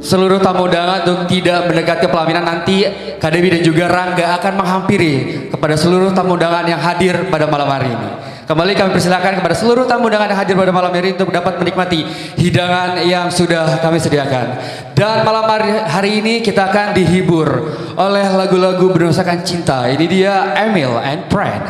seluruh tamu undangan untuk tidak mendekat ke pelaminan. Nanti Kak Dewi dan juga Rangga akan menghampiri kepada seluruh tamu undangan yang hadir pada malam hari ini. Kembali kami persilakan kepada seluruh tamu undangan yang hadir pada malam hari ini untuk dapat menikmati hidangan yang sudah kami sediakan. Dan malam hari ini kita akan dihibur oleh lagu-lagu bernuansakan cinta. Ini dia Emil and Friend.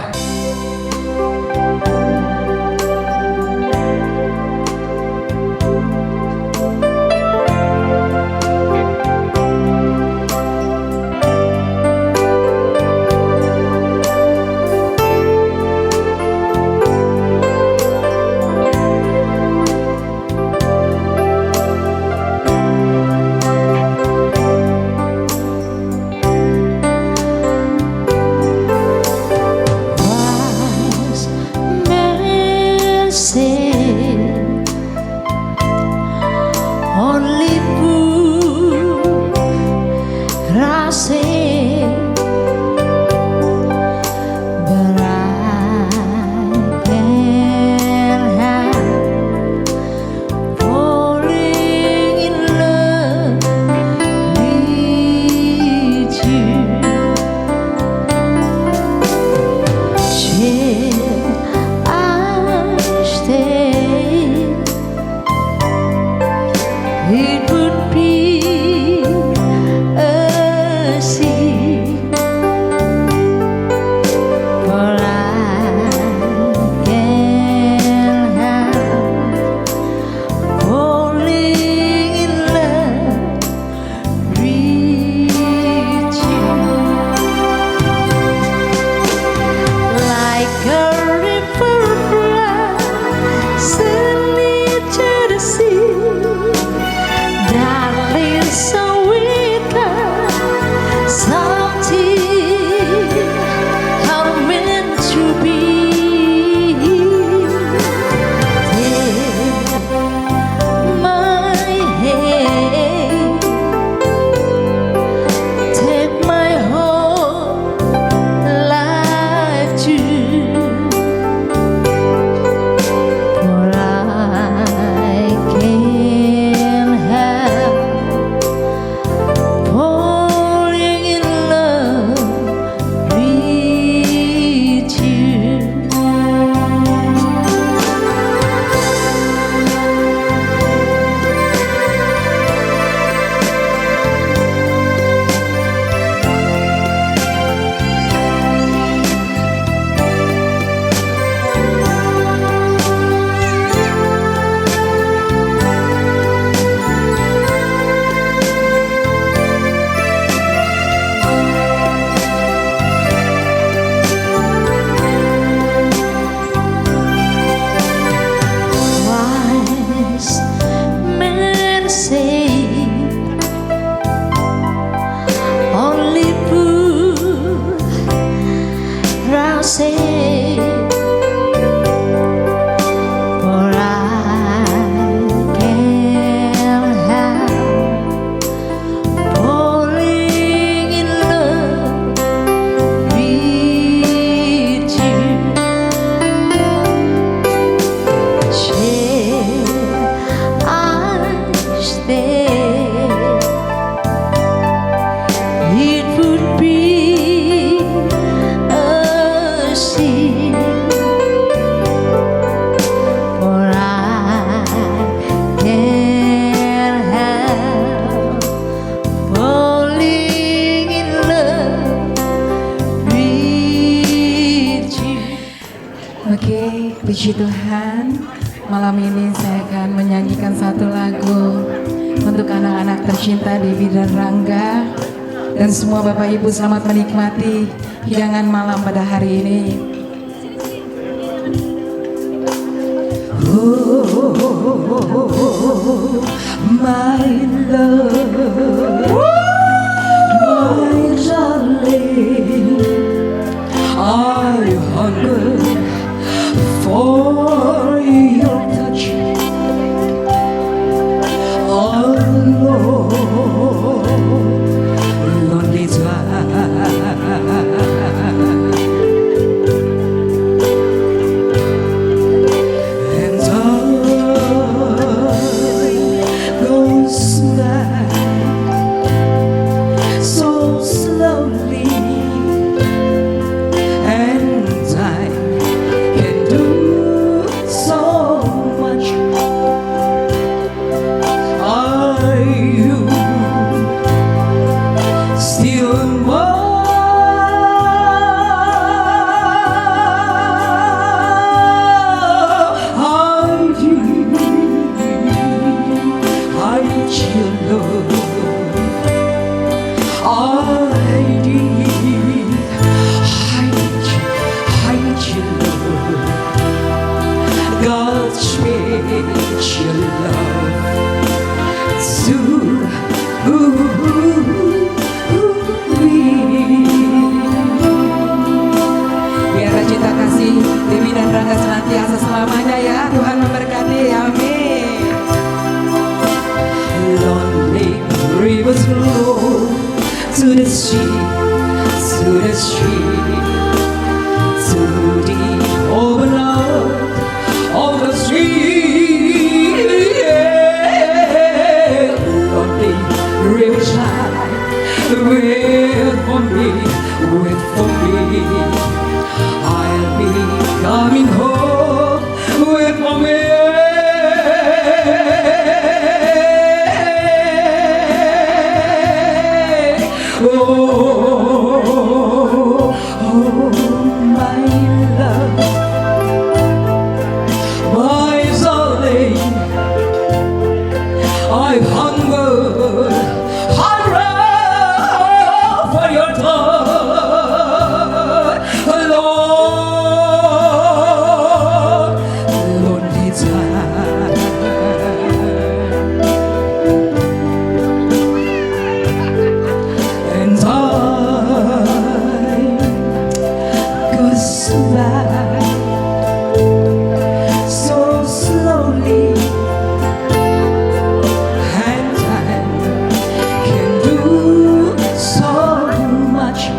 It would be a sin. Puji Tuhan, malam ini saya akan menyanyikan satu lagu untuk anak-anak tercinta Devi dan Rangga. Dan semua Bapak Ibu selamat menikmati hidangan malam pada hari ini. Oh, my love, my darling, I hunger for your touch, oh Lord, lonely time. And time goes by so slowly, and time can do so much. Are you still biar cinta kasih Dewi dan Rangga senantiasa selamanya ya. Tuhan memberkati, amin. Lonely rivers flow to the sea, to the street, to the overload of the street. Yeah. Lonely rivers high, wait for me, wait for me. I'll be coming home, wait for me. Oh, my love, my darling, I've hungered for your touch, Lord, lonely time. And time goes by so slowly, and time can do so much.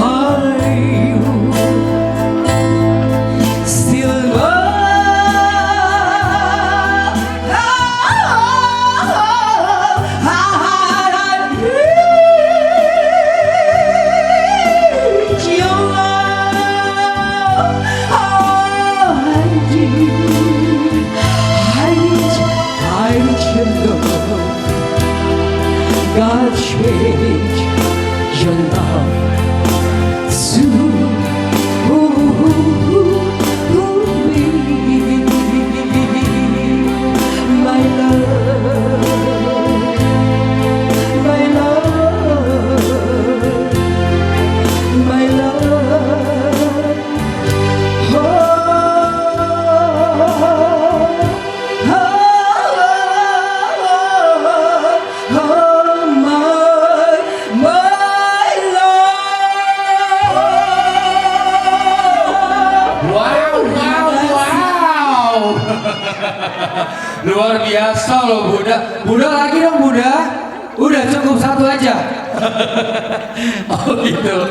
Are you still God change your love to me, my love, my love, my love. Luar biasa loh Buddha. Buddha lagi dong Buddha. Udah cukup satu aja. Oh gitu.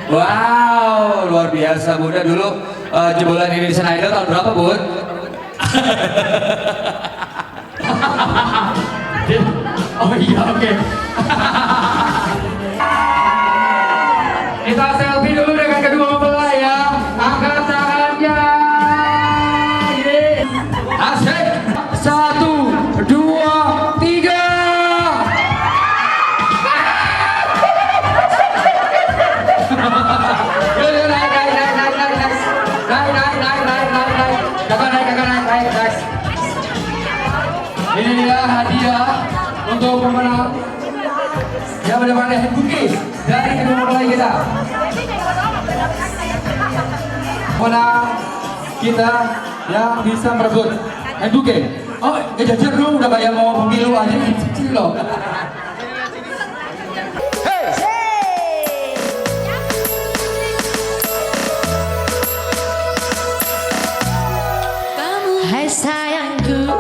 Wow, luar biasa Buddha. Dulu jebolan Indonesian Idol tahun berapa Bud? Oh iya, oke. Kita selfie dulu dengan kedua mempelai ya. Angkat tangannya. Asik. 1, 2, 3. Naik. Untuk pemenang yang mendapatkan hand bouquet dari kedua mempelai kita. Pemenang kita yang bisa merebut hand bouquet. Oh, jajar dong, udah kayak mau pemilu aja, kecil loh. Hai sayangku,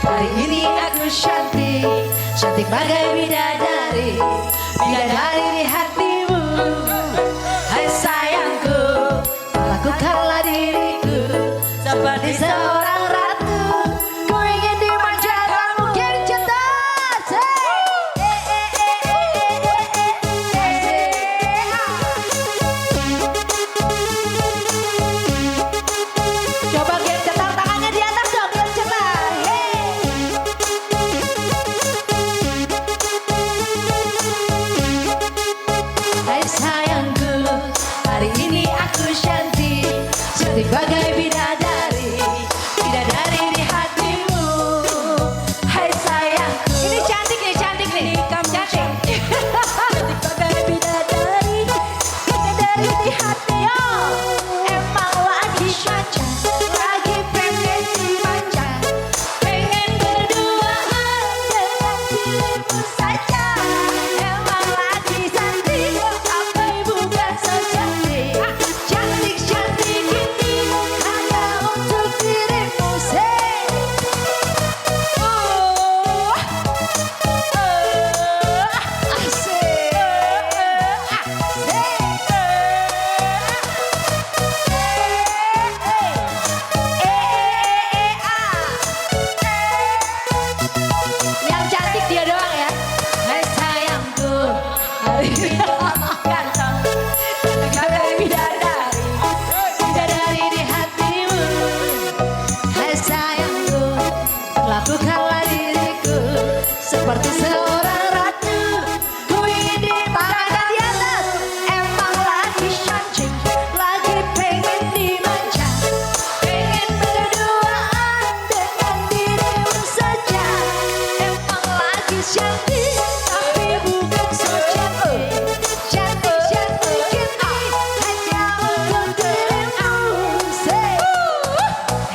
hari ini aku cantik, cantik bagai bidadari, bidadari di hatimu. Hai sayangku, lakukanlah diriku seperti seorang ratu. Ku ingin dimanja dan mungkin cinta. Coba getar tangannya di atas dong, biar cepat. Hai sayangku, hari ini aku cantik, cantik bagai bidadari, bidadari di hatimu. Hai sayangku, ini cantik nih, kamu cantik. Cantik bagai bidadari, bidadari di hati. Emang lagi manja, lagi pengen dimanja, pengen berduaan dengan dirimu saja. Emang lagi cantik, tapi bukan so cantik. Cantik-cantik ini hanya untuk dirimu. Yang cantik dia doang ya. Hai sayangku, hari ini ganteng, bagai bidadari, bidadari di hatimu. Hai sayangku, lakukanlah diriku seperti seorang ratu. Ku ingin dimanja di atas. Emang lagi cantik, lagi pengen dimanja, pengen berduaan dengan dirimu saja. Emang lagi cantik, tapi bukan so cantik. Cantik-cantik ini hanya untuk dirimu.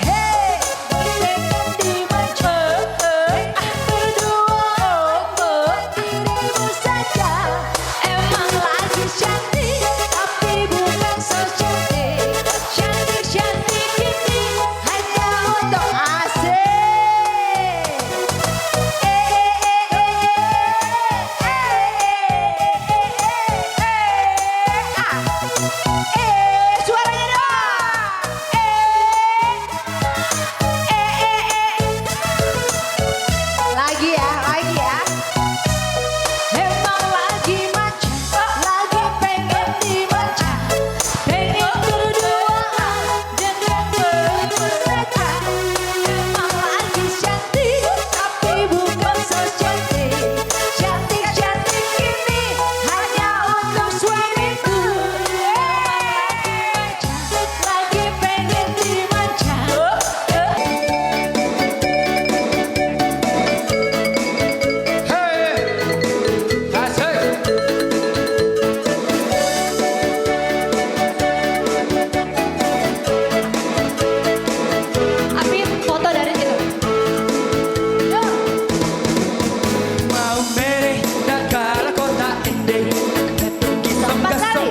Hey, pengen dimanja, berduaan untuk dirimu saja. Emang lagi cantik, tapi bukan so cantik. Cantik-cantik ini hanya untuk asik. Suaranya dong. Lagi ya. Emang lagi manja, lagi pengen dimanja, pengen berduaan dengan dirimu saja. Emang lagi cantik, tapi bukan so cantik. Cantik-cantik ini hanya untuk suamiku. Lagi pengen dimanja. Ambil foto dari situ. Mau mereh dagala kota ende, Empat kali.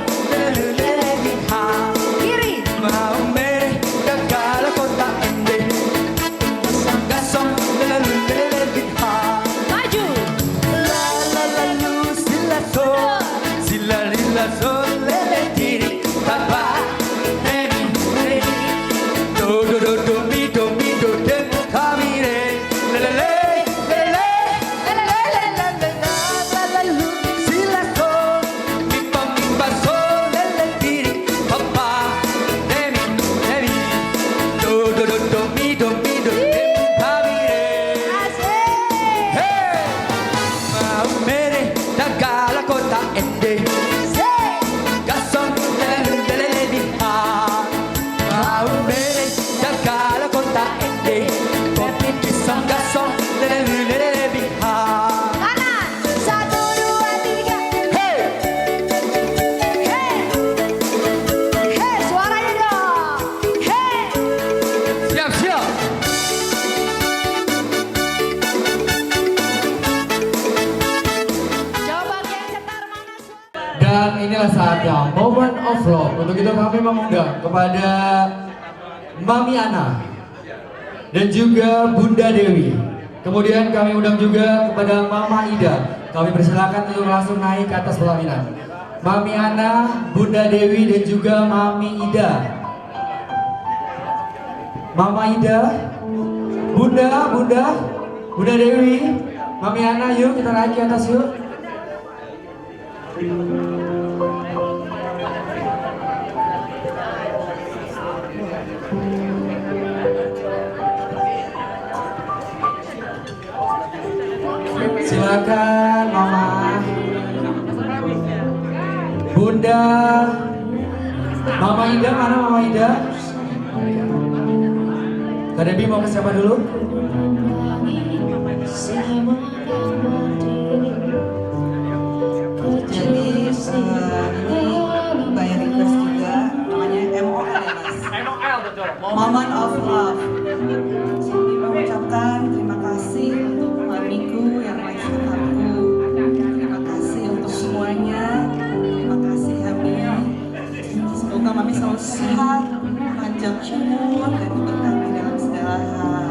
Kiri. mau mereh dagala kota ende, gasong lelelelele ha. Maju. La la la lu sila so, sila lila so lele tiri, papa nemi nemi, do do do do mi do demo kamire, lelele lele lelele la la lu sila so, mi pa so lele tiri, papa nemi nemi, do mi demo kamire. Hey, mau mereh dagala kota ende, Dan inilah saatnya moment of love. Untuk itu kami mengundang kepada Mami Ana dan juga Bunda Dewi. Kemudian kami undang juga kepada Mama Ida. Kami persilakan untuk langsung naik ke atas pelaminan. Mami Ana, Bunda Dewi dan juga Mami Ida. Mama Ida, Bunda Dewi, Mami Ana, yuk kita naik ke atas yuk. Silakan Mama, Bunda, Mama Ida, mana Mama Ida? Kak Debbie mau ke siapa dulu? Jadi ini bayar request juga, namanya MOL ya Mas. MOL betul. Moment of Love. Jadi mengucapkan terima kasih untuk mamiku yang melahirkan aku. Terima kasih untuk semuanya. Terima kasih Hami. Semoga mami selalu sehat, panjang umur dan diberkati dalam segala hal.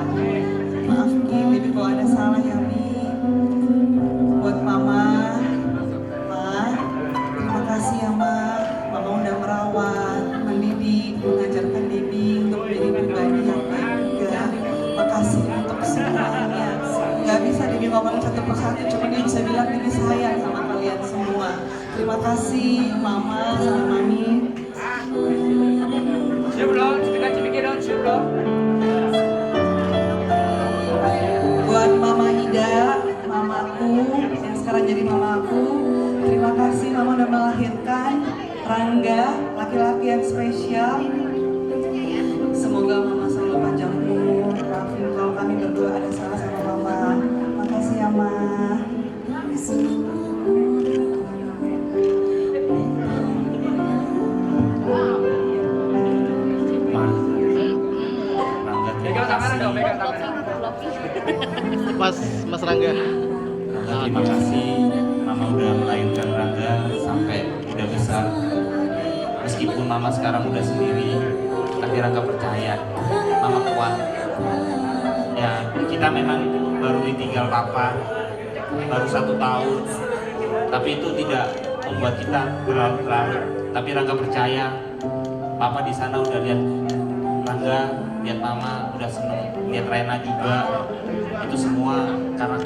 Maaf Bibi kalau ada salah ya Mi. Buat Mama, terima kasih ya Ma. Mama udah merawat, mendidik, mengajarkan Bibi untuk menjadi pribadi yang baik juga. Makasih untuk semuanya. Gak bisa Bibi ngomong satu persatu, cuma dia bisa bilang Bibi sayang sama kalian semua. Terima kasih Mama sama Mami. Buat Mama Ida, mamaku yang sekarang jadi mamaku, terima kasih Mama udah melahirkan Rangga, laki-laki yang spesial. Semoga Mama selalu panjang umur. Maafin kalau kami berdua ada salah sama Mama. Makasih ya Ma. Mas Rangga. Terima kasih Mama udah melahirkan Rangga sampai udah besar. Meskipun Mama sekarang udah sendiri, tapi Rangga percaya Mama kuat. Ya kita memang baru ditinggal Papa baru 1 tahun, tapi itu tidak membuat kita berlarut-larut. Tapi Rangga percaya Papa di sana udah lihat Rangga, lihat Mama, udah seneng, lihat Rena juga. Itu semua karena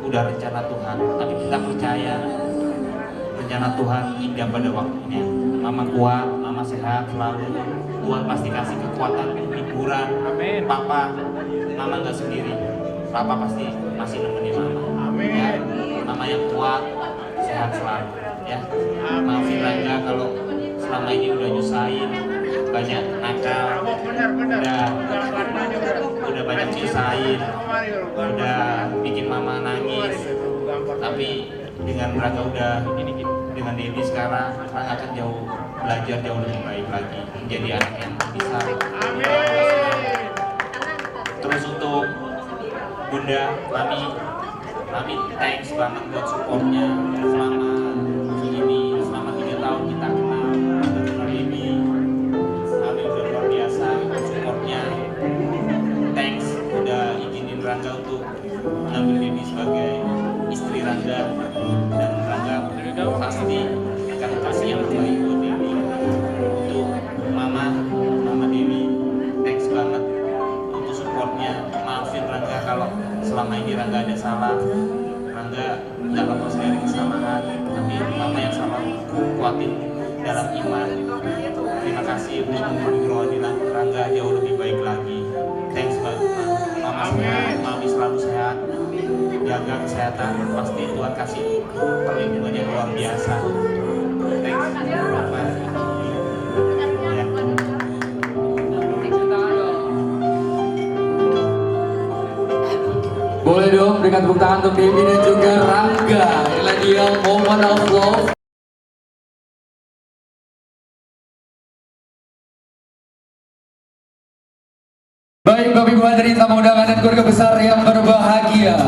udah rencana Tuhan. Tapi kita percaya rencana Tuhan indah pada waktunya. Mama kuat, Mama sehat selalu. Tuhan pasti kasih kekuatan, hiburan. Amin. Papa, Mama nggak sendiri. Papa pasti masih nemenin Mama. Amin. Ya, Mama yang kuat, sehat selalu. Ya, maafin Rangga kalau selama ini udah nyusahin, banyak nakal, udah banyak nyusahin, udah bikin Mama nangis. Tapi dengan Rangga udah dengan Dewi sekarang, Rangga akan belajar jauh lebih baik lagi, menjadi anak yang bisa. Terus untuk Bunda, Mami thanks banget buat supportnya selama ini, selama 3 tahun kita kenal Dewi. Mami udah luar biasa supportnya. Thanks udah izinin Rangga untuk ngambil Dewi sebagai istri Rangga, dan Rangga pasti akan kasih yang terbaik buat Dewi. Untuk Mama Dewi, thanks banget untuk supportnya. Maafin Rangga kalau selama ini Rangga ada salah. Rangga nggak lepas dari kesalahan, tapi Mama yang selalu kuatin dalam iman. Terima kasih untuk memperoleh Rangga jauh lebih baik lagi. Thanks banget Mama sehat, Mami selalu sehat, jaga kesehatan, pasti Tuhan kasih perlindungan yang luar biasa. Thanks Mama. Boleh dong berikan tepuk tangan untuk Dewi dan juga Rangga. Inilah dia moment of love. Baik Bapak Ibu hadirin tamu undangan dan keluarga besar yang berbahagia.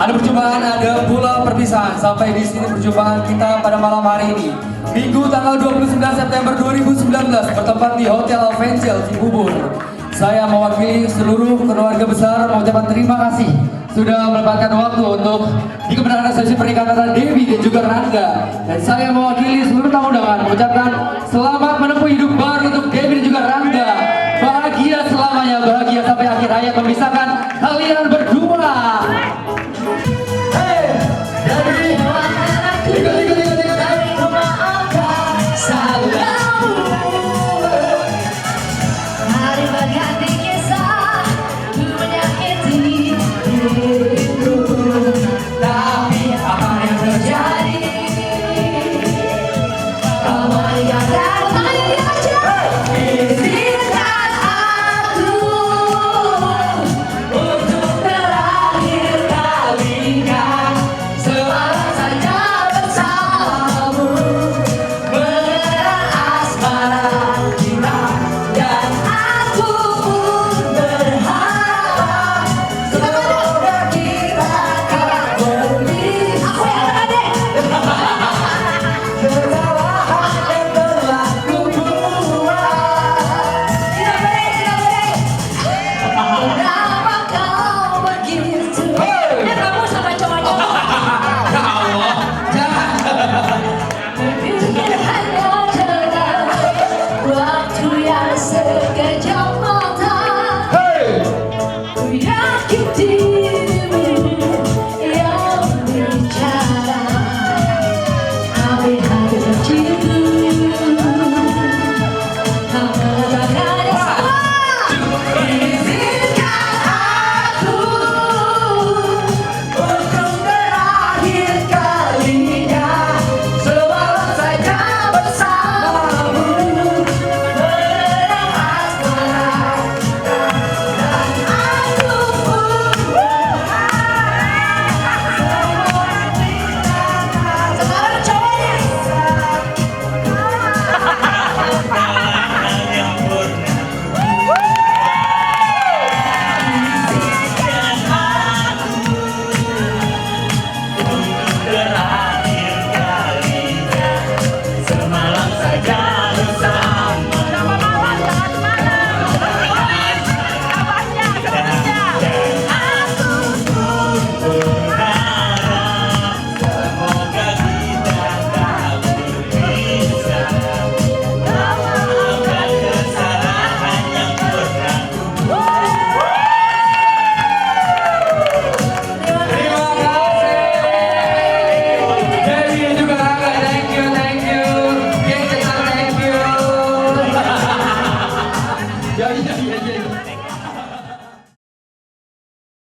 Ada perjumpaan, ada pula perpisahan. Sampai di sini perjumpaan kita pada malam hari ini. Minggu tanggal 29 September 2019 bertempat di Hotel Alvengel Cibubur. Saya mewakili seluruh keluarga besar mengucapkan terima kasih sudah melepaskan waktu untuk di kebenaran resepsi pernikahan antara Dewi dan juga Rangga. Dan saya mewakili seluruh tamu undangan mengucapkan selamat menempuh hidup baru untuk Dewi dan juga Rangga. Bahagia selamanya, bahagia sampai akhir hayat memisahkan kalian berdua.